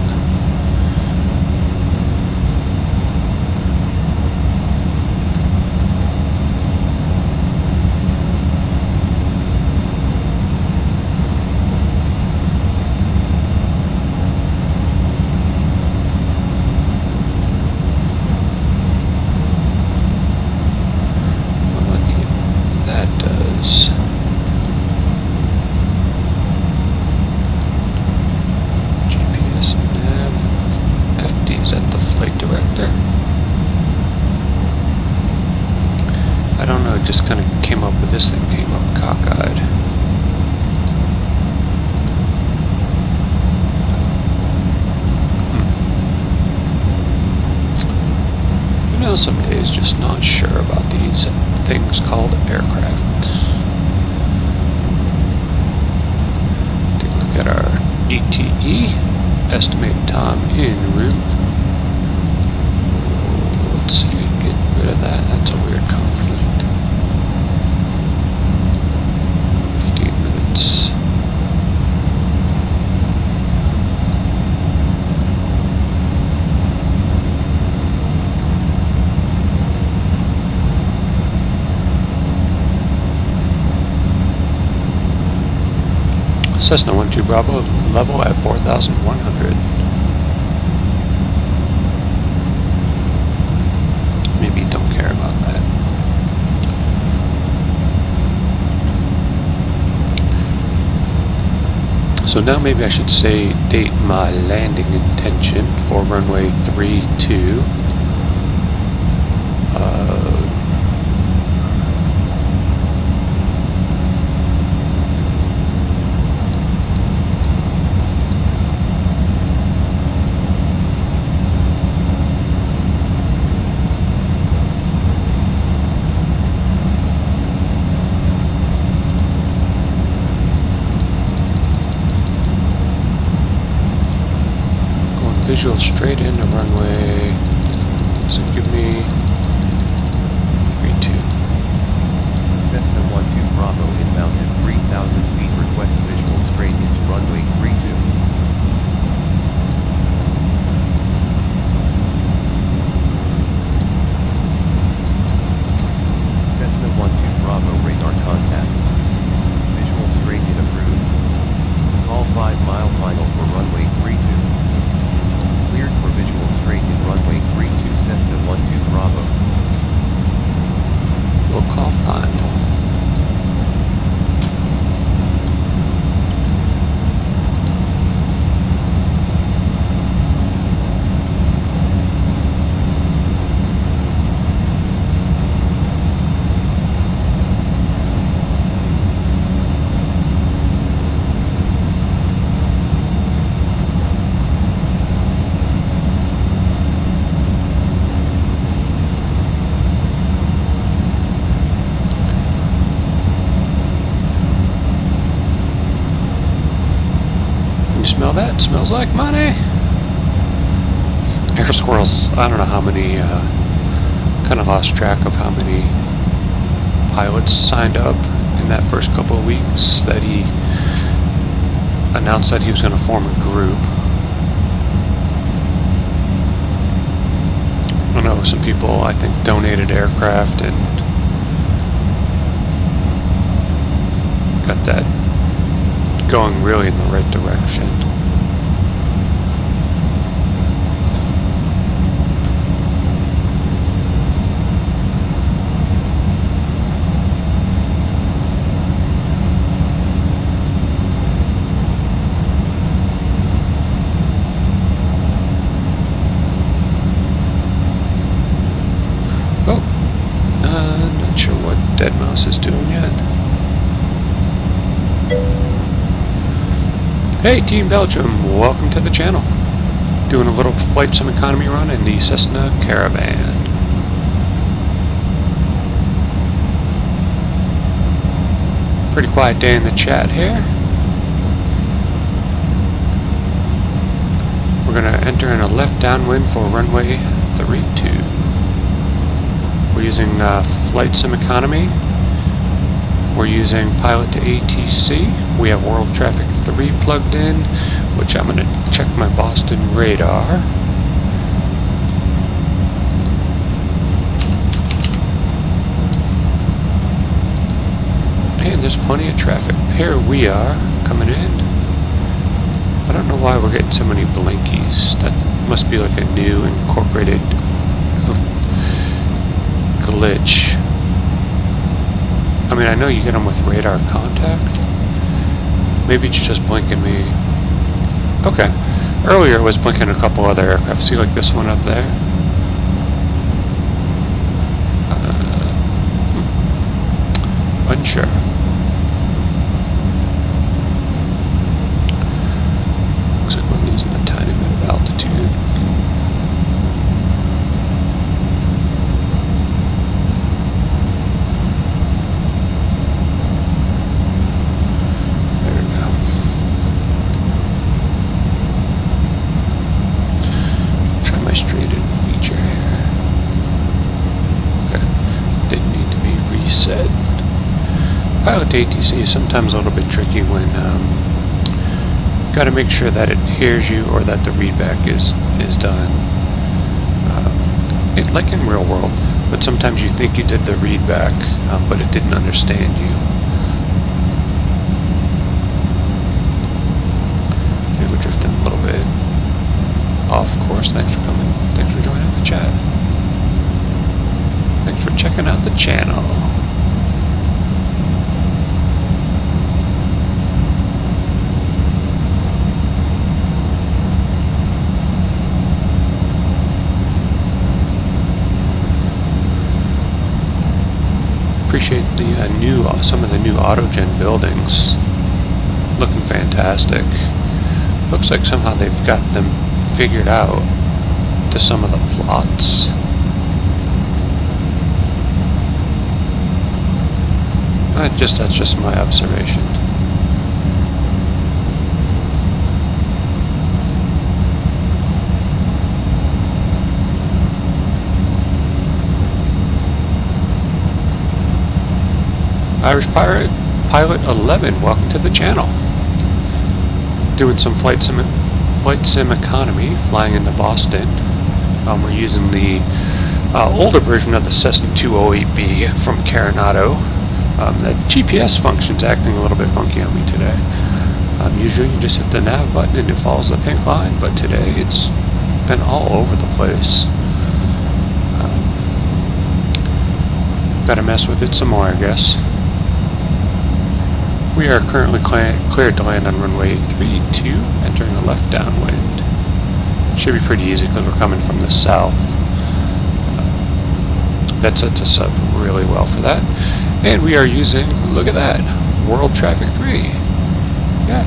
know some days just not sure about these things called aircraft. Take a look at our DTE. Estimate time en route. Let's see, get rid of that. That's a weird conflict. 15 minutes. Cessna 12 Bravo, level at 4,100. Maybe don't care about that. So now maybe I should say date my landing intention for runway 32. Visual straight into runway. So give me 32. Cessna 12 Bravo inbound at 3,000 feet. Request visual straight into runway 32. Cessna 12 Bravo radar contact. Visual straight in approved. Call 5 mile final for runway 32. Cleared for visual straight in runway 32 Cessna 12 Bravo. We'll call final. Smell that? Smells like money. Air Squirrels, I don't know how many, kind of lost track of how many pilots signed up in that first couple of weeks that he announced that he was going to form a group. I know some people, I think, donated aircraft and got that going really in the right direction. Oh, not sure what Dead Mouse is doing yet. Hey Team Belgium, welcome to the channel. Doing a little flight sim economy run in the Cessna Caravan. Pretty quiet day in the chat here. We're going to enter in a left downwind for runway 32. We're using flight sim economy. We're using pilot to ATC. We have World Traffic 3 plugged in, which I'm going to check my Boston radar. And there's plenty of traffic. Here we are, coming in. I don't know why we're getting so many blinkies. That must be like a new incorporated glitch. I mean, I know you get them with radar contact. Maybe it's just blinking me. Okay. Earlier it was blinking a couple other aircraft. See, like this one up there? Unsure. Looks like we're losing a tiny bit of altitude. ATC is sometimes a little bit tricky when got to make sure that it hears you or that the readback is done. Like in real world, but sometimes you think you did the readback, but it didn't understand you. Maybe we're drifting a little bit off course. Thanks for coming. Thanks for joining the chat. Thanks for checking out the channel. Appreciate the some of the new autogen buildings, looking fantastic. Looks like somehow they've got them figured out to some of the plots. That's just my observation. Irish Pilot 11, welcome to the channel. Doing some flight sim economy, flying into Boston. We're using the older version of the Cessna 208B from Carenado. The GPS function's acting a little bit funky on me today. Usually you just hit the nav button and it follows the pink line, but today it's been all over the place. Gotta mess with it some more, I guess. We are currently cleared to land on runway 32, entering a left downwind. Should be pretty easy because we're coming from the south. That sets us up really well for that. And we are using, look at that, World Traffic 3. Yeah,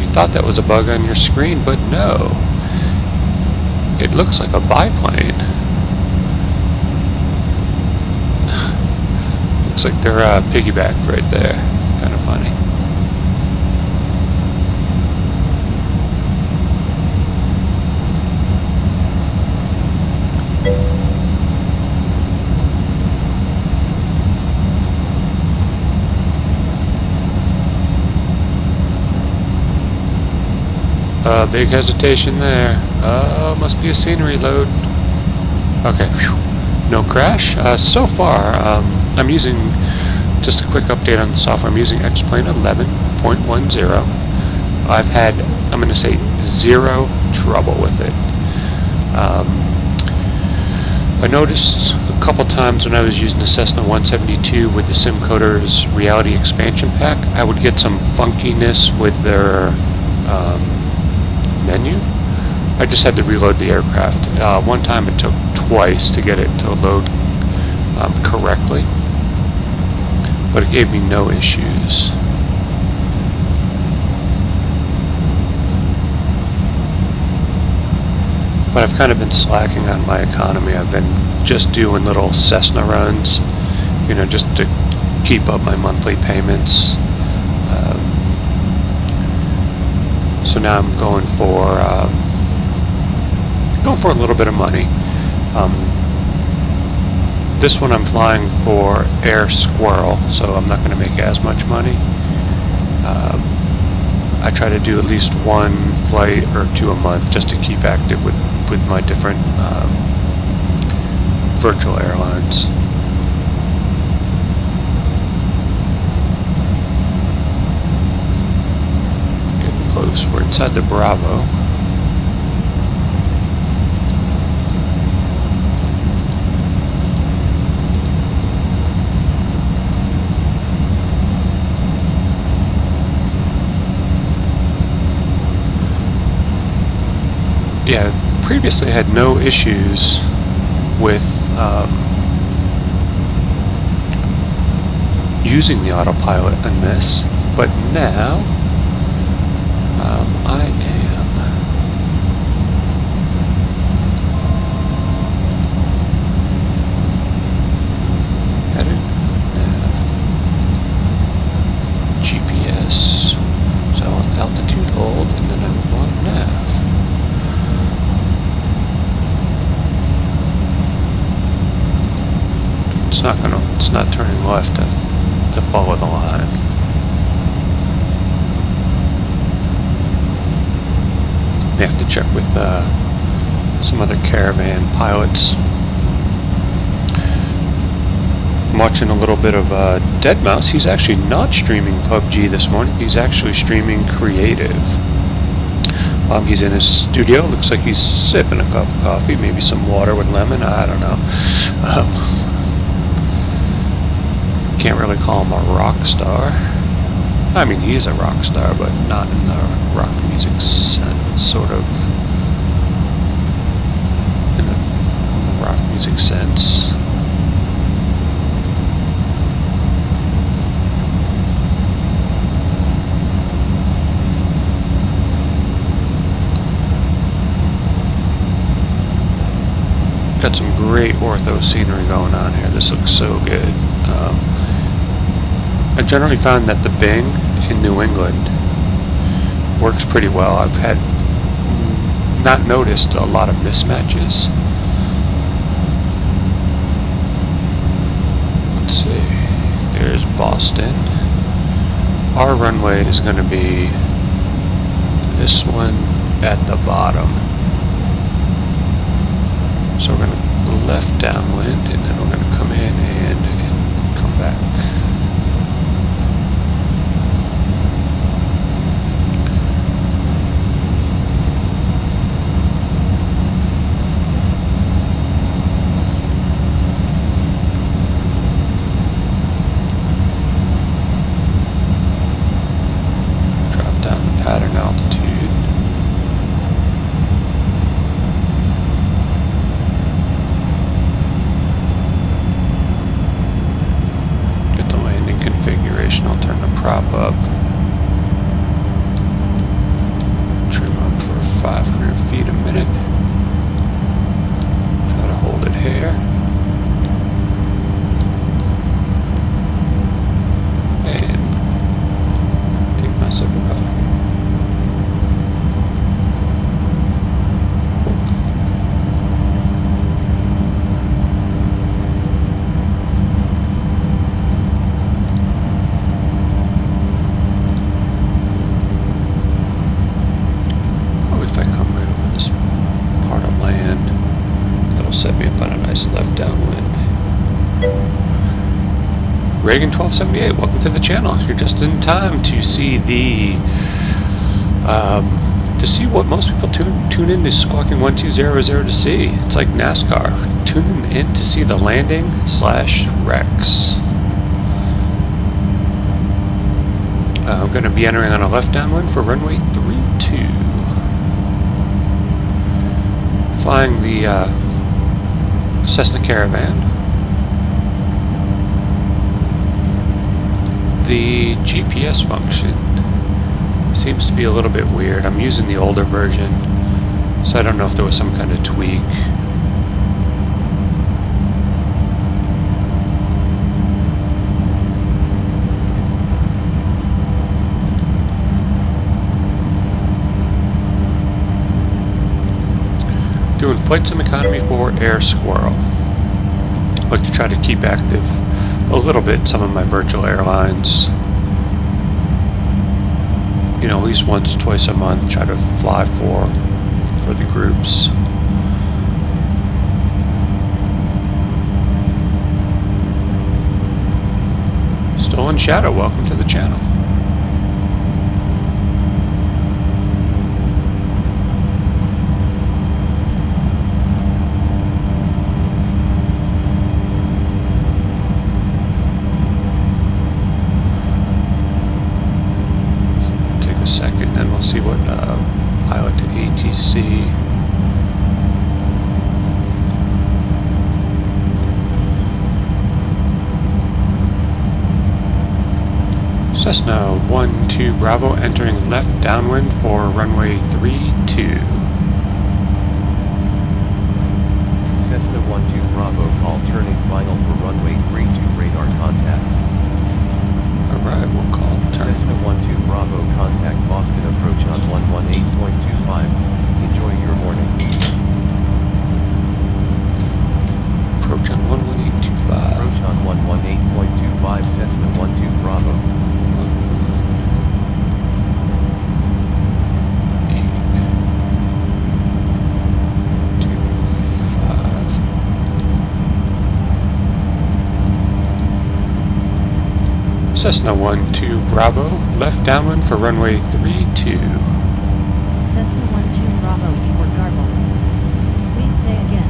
you thought that was a bug on your screen, but no. It looks like a biplane. Looks like they're piggybacked right there. Kind of funny. Big hesitation there. Must be a scenery load. Okay, whew. No crash. So far, I'm using, just a quick update on the software, I'm using X-Plane 11.10. I've had, I'm going to say, zero trouble with it. I noticed a couple times when I was using the Cessna 172 with the SimCoder's Reality Expansion Pack, I would get some funkiness with their menu. I just had to reload the aircraft. One time it took twice to get it to load correctly, but it gave me no issues. But I've kind of been slacking on my economy. I've been just doing little Cessna runs, you know, just to keep up my monthly payments. So now I'm going for a little bit of money. This one I'm flying for Air Squirrel, so I'm not going to make as much money. I try to do at least one flight or two a month just to keep active with my different virtual airlines. Getting close. We're inside the Bravo. Yeah, previously I had no issues with using the autopilot in this, but now I am headed nav GPS, so altitude hold, and then I'm on nav. It's not turning left to follow the line. may have to check with some other caravan pilots. I'm watching a little bit of Deadmau5. He's actually not streaming PUBG this morning. He's actually streaming creative. He's in his studio. Looks like he's sipping a cup of coffee, maybe some water with lemon. I don't know. Can't really call him a rock star. I mean, he's a rock star, but not in the rock music sense, sort of. In the rock music sense. Got some great ortho scenery going on here. This looks so good. I generally found that the Bing in New England works pretty well. I've had not noticed a lot of mismatches. Let's see. There's Boston. Our runway is going to be this one at the bottom. So we're going to left downwind, and then we're going to come in and come back. Drop down the pattern altitude. I'll turn the prop up. Trim up for 500 feet a minute. Try to hold it here. And take my sip of coffee. Set me up on a nice left downwind. Reagan1278, welcome to the channel. You're just in time to see the what most people tune in to Squawking1200 to see. It's like NASCAR. Tune in to see the landing / wrecks. I'm going to be entering on a left downwind for runway 32. Flying the Cessna Caravan. The GPS function seems to be a little bit weird. I'm using the older version, so I don't know if there was some kind of tweak. Doing flight sim economy for Air Squirrel. I like to try to keep active a little bit in some of my virtual airlines. You know, at least once, twice a month, try to fly for the groups. Stolen Shadow, welcome to the channel. Second, and we'll see what pilot to ATC. Cessna 12 Bravo entering left downwind for runway 32. Cessna 12 Bravo call turning final for runway 32 radar contact. Alright, we'll call turn. Cessna 12 Bravo contact Boston approach on 118.25. Enjoy your morning. Approach on 118.25. Approach on 118.25 Cessna 12 Bravo. Cessna 12 Bravo, left downwind for runway 32. Cessna 12 Bravo, you were garbled. Please say again.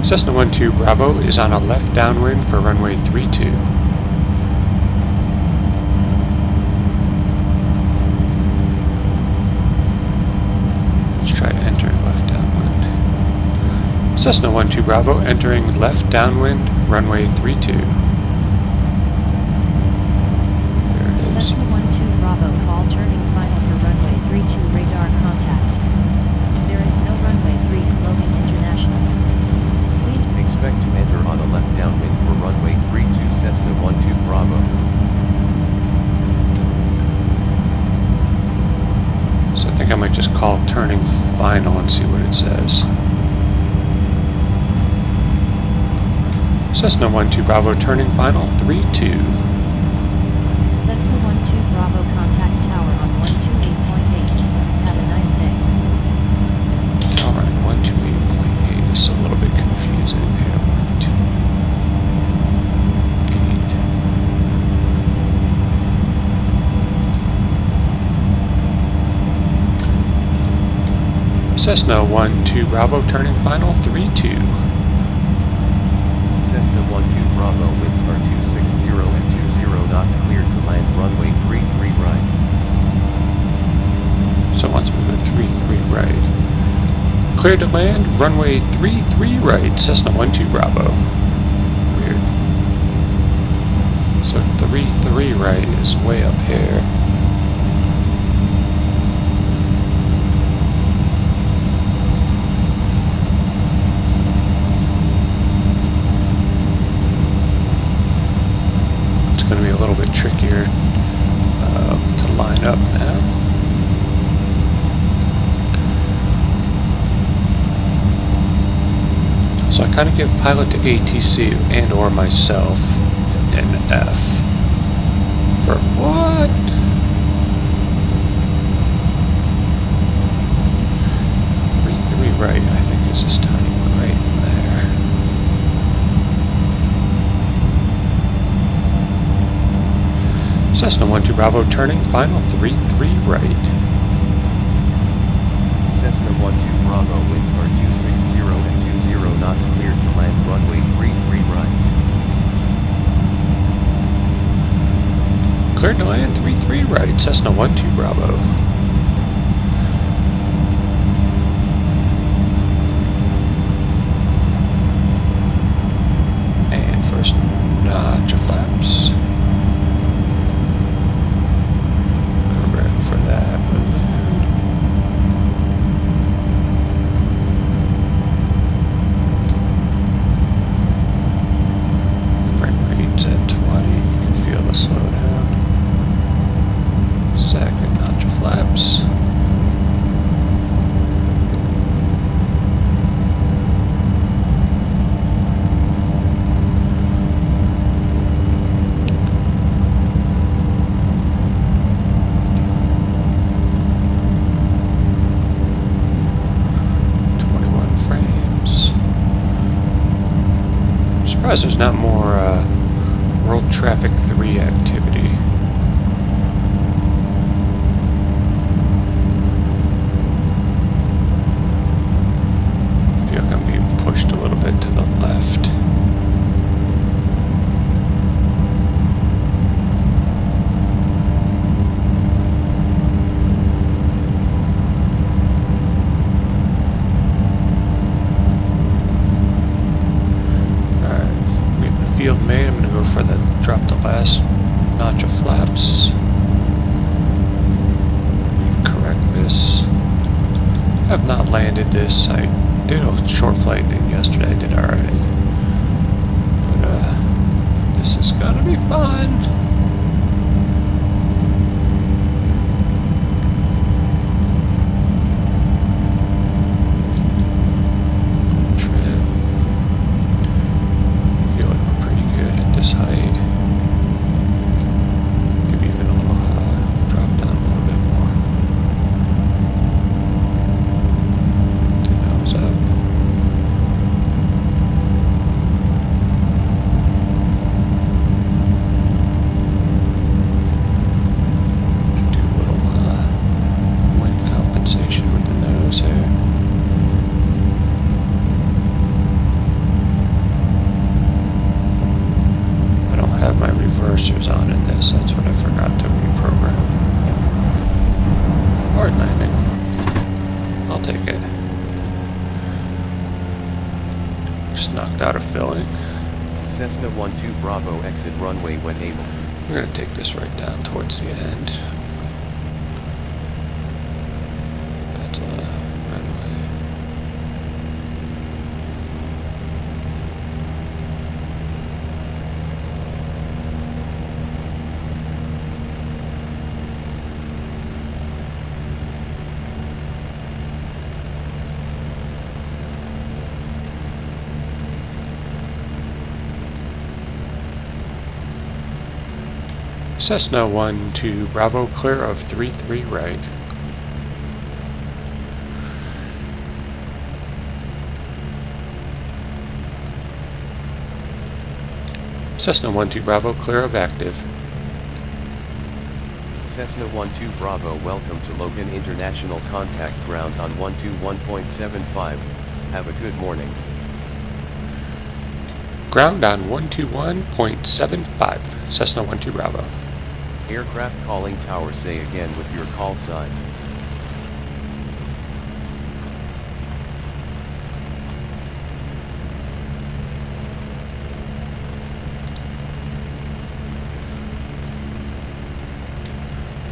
Cessna 12 Bravo is on a left downwind for runway 32. Let's try entering left downwind. Cessna 12 Bravo entering left downwind, runway 32. There it is. Cessna 12 Bravo, call turning final for runway 32 radar contact. There is no runway 3 Logan International. Please Expect to enter on a left downwind for runway 32 Cessna 12 Bravo. So I think I might just call turning final and see what it says. Cessna 12 Bravo turning final 32. Cessna 12 Bravo contact tower on 128.8. Have a nice day. Tower on 128.8 is a little bit confusing here. 128. Cessna 12 Bravo turning final 32. Cessna 12 Bravo, winds are 260 and 20 knots, cleared to land runway 33 right. So once we go 33 right. Clear to land, runway 33 right, Cessna 12 Bravo. Weird. So 33 right is way up here. It's going to be a little bit trickier to line up now. So I kind of give pilot to ATC and or myself an F. For what? 33 right, I think is this tiny one right there. Cessna 12 Bravo turning final 33 right. Cessna 12 Bravo, winds are 260 and 20 knots, cleared to land runway 33 right. Cleared to land 33 right, Cessna 12 Bravo. And first notch of flaps. Correct for that balloon. Frame rate's at 20, you can feel the slowdown. Second notch of flaps. I'm surprised there's not more World Traffic 3 activity. I feel like I'm being pushed a little bit to the left. Field made. I'm going to go for the drop the last notch of flaps. Correct this. I have not landed this. I did a short flight in yesterday. I did alright. But this is going to be fun. Height. Maybe even a little drop down a little bit more. The nose up. without a filling. Cessna 12 Bravo exit runway when able. We're going to take this right down towards the end. That's a runway. Cessna 12 Bravo, clear of 33 right. Cessna 12 Bravo, clear of active. Cessna 12 Bravo, welcome to Logan International, contact ground on 121.75. Have a good morning. Ground on 121.75. Cessna 12 Bravo. Aircraft calling tower, say again with your call sign.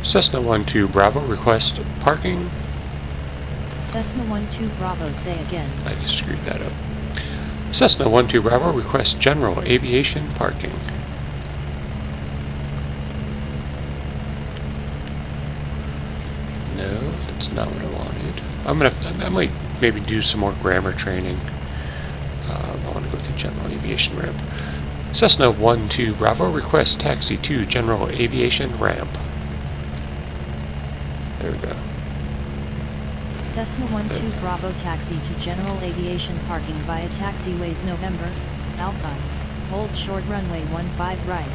Cessna 12 Bravo, request parking. Cessna 12 Bravo, say again. I just screwed that up. Cessna 12 Bravo, request general aviation parking. No, that's not what I wanted. I might maybe do some more grammar training. I want to go to general aviation ramp. Cessna 12 Bravo, request taxi to general aviation ramp. There we go. Cessna 12 Bravo, taxi to general aviation parking via taxiways November, Alpha. Hold short runway 15 right.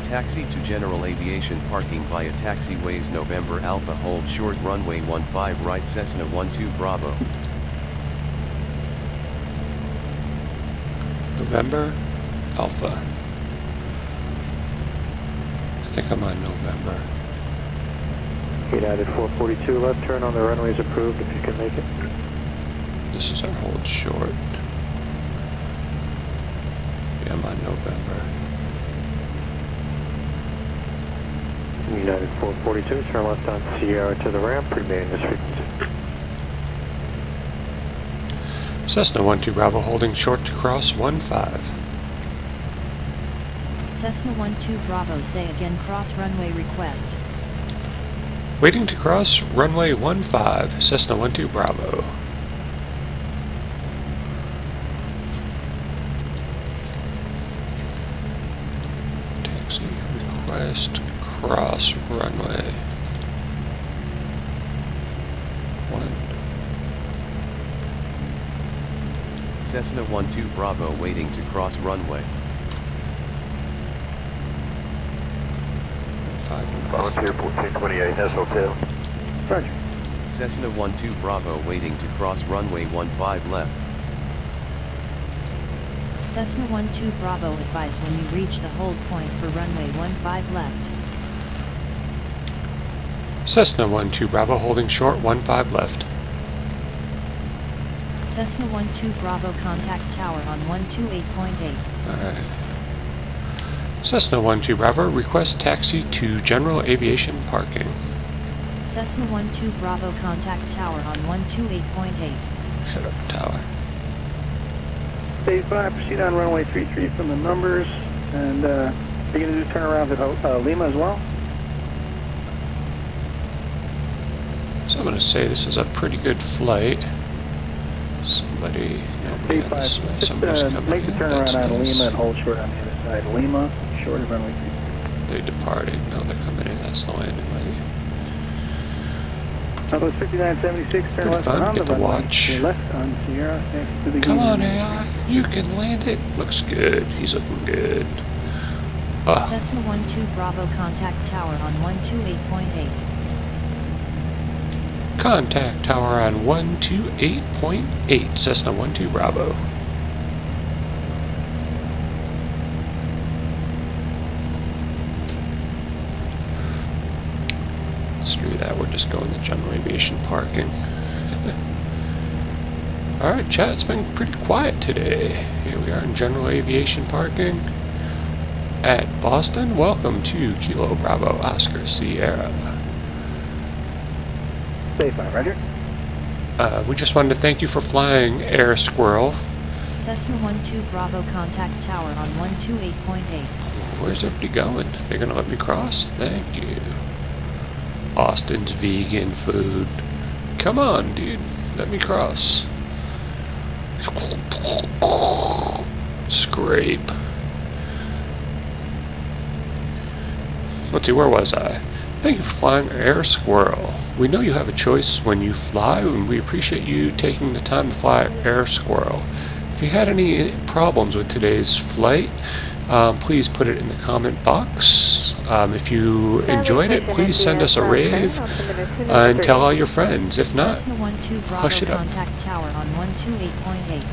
Taxi to general aviation parking via taxiways November Alpha, hold short runway 15 right. Cessna 12 Bravo. November Alpha. I think I'm on November. United 442 left turn on the runway is approved if you can make it. This is our hold short. Yeah, I'm on November. United 442, turn left on Sierra to the ramp, remain this frequency. Cessna 12 Bravo, holding short to cross 15. Cessna 12 Bravo, say again, cross runway request. Waiting to cross runway 15. Cessna 12 Bravo. Taxi request, cross runway 1. Cessna 12 Bravo, waiting to cross runway. Volunteer 1428, that's hotel. Roger. Cessna 12 Bravo, waiting to cross runway 15 left. Cessna 12 Bravo, advise when you reach the hold point for runway 15 left. Cessna 12 Bravo, holding short 15 left. Cessna 12 Bravo, contact tower on 128.8. Alright. Cessna 12 Bravo, request taxi to general aviation parking. Cessna 12 Bravo, contact tower on 128.8. Shut up, tower. Stage 5, proceed on runway 33 from the numbers. And are you going to do turnarounds at Lima as well? So I'm going to say this is a pretty good flight. Nobody Stage on 5, this way. just Somebody's coming make the in. turnaround That's on nice. Lima and hold short on the other side. Lima, short of runway 33. They departed. No, they're coming in. That's the landing lane. Southwest 5976, turn Pretty left fun, on the get to runway. watch. Your left on Sierra, next to the Come on, Union. AI. You can land it. Looks good. He's looking good. Ah, Cessna 12 Bravo, contact tower on 128.8. contact tower on 128.8. Cessna 12 Bravo. Screw that. We're just going to general aviation parking. Alright, chat, it's been pretty quiet today. Here we are in general aviation parking at Boston. Welcome to Kilo Bravo Oscar Sierra. Stay 5, roger. We just wanted to thank you for flying Air Squirrel. Cessna 12 Bravo contact tower on 128.8. Where's everybody going? They're gonna let me cross? Thank you. Austin's vegan food. Come on, dude. Let me cross. Scrape. Let's see, where was I? Thank you for flying Air Squirrel. We know you have a choice when you fly, and we appreciate you taking the time to fly Air Squirrel. If you had any problems with today's flight, please put it in the comment box. If you enjoyed it, please send us a rave and tell all your friends. If not, Cessna 12 Bravo hush it up. contact tower on 128.8.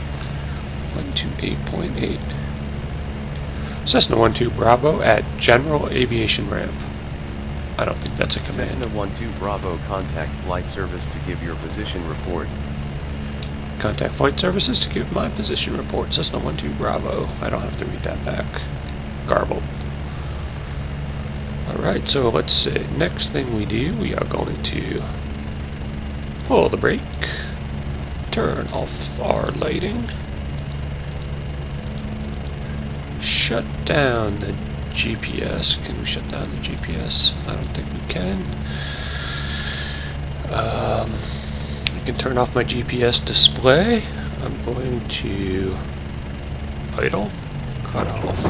128.8. Cessna 12 Bravo at General Aviation Ramp. I don't think that's a command. Cessna 12 Bravo contact flight service to give your position report. Contact flight services to give my position report. Cessna 12 Bravo. I don't have to read that back. Garbled. Alright, so let's see. Next thing we do, we are going to pull the brake, turn off our lighting, shut down the GPS. Can we shut down the GPS? I don't think we can. I can turn off my GPS display. I'm going to idle, cut off.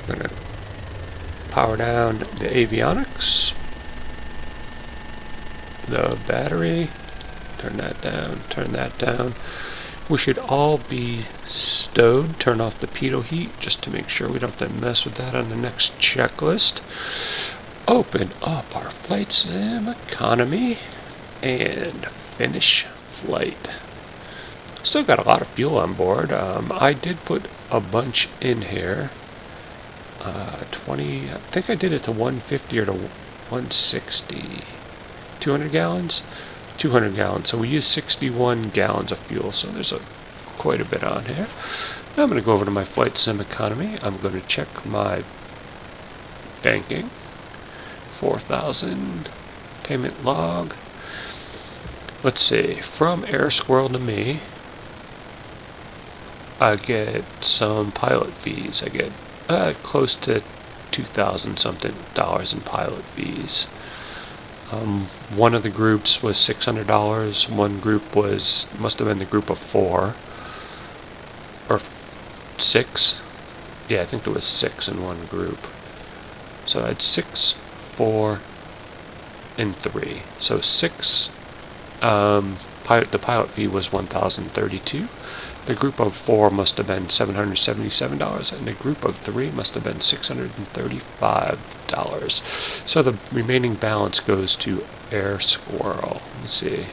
I'm going to power down the avionics, the battery, turn that down, turn that down. We should all be stowed. Turn off the pitot heat just to make sure we don't have to mess with that on the next checklist. Open up our flight sim economy and finish flight. Still got a lot of fuel on board. I did put a bunch in here. 20, I think I did it to 150 or to 160. 200 gallons? 200 gallons. So we used 61 gallons of fuel. So there's quite a bit on here. Now I'm going to go over to my flight sim economy. I'm going to check my banking. 4,000 payment log. Let's see. From Air Squirrel to me, I get some pilot fees. I get close to $2,000 something in pilot fees. One of the groups was $600. One group must have been the group of 4 or 6. Yeah, I think there was 6 in one group. So I had 6, 4, and 3. So 6. The pilot fee was $1,032. The group of 4 must have been $777, and the group of 3 must have been $635. So the remaining balance goes to Air Squirrel. Let's see.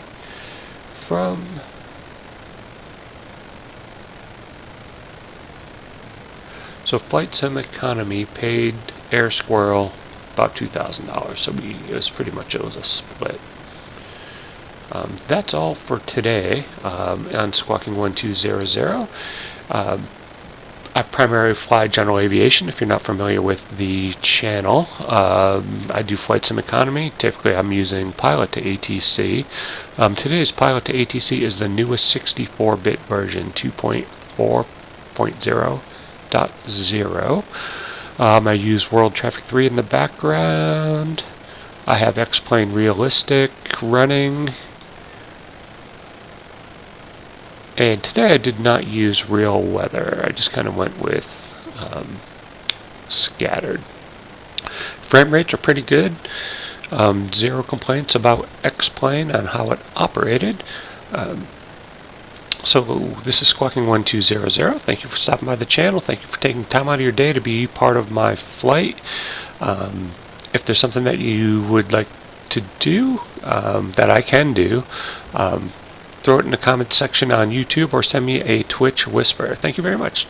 So Flight Sim Economy paid Air Squirrel about $2,000. So it was a split. That's all for today on Squawking1200. I primarily fly general aviation. If you're not familiar with the channel, I do flight sim economy. Typically I'm using Pilot to ATC. Today's Pilot to ATC is the newest 64-bit version, 2.4.0.0. I use World Traffic 3 in the background. I have X-Plane Realistic running. And today I did not use real weather. I just kind of went with scattered. Frame rates are pretty good. 0 complaints about X-Plane on how it operated. So this is Squawking1200. Thank you for stopping by the channel. Thank you for taking time out of your day to be part of my flight. If there's something that you would like to do, that I can do, throw it in the comment section on YouTube or send me a Twitch whisper. Thank you very much.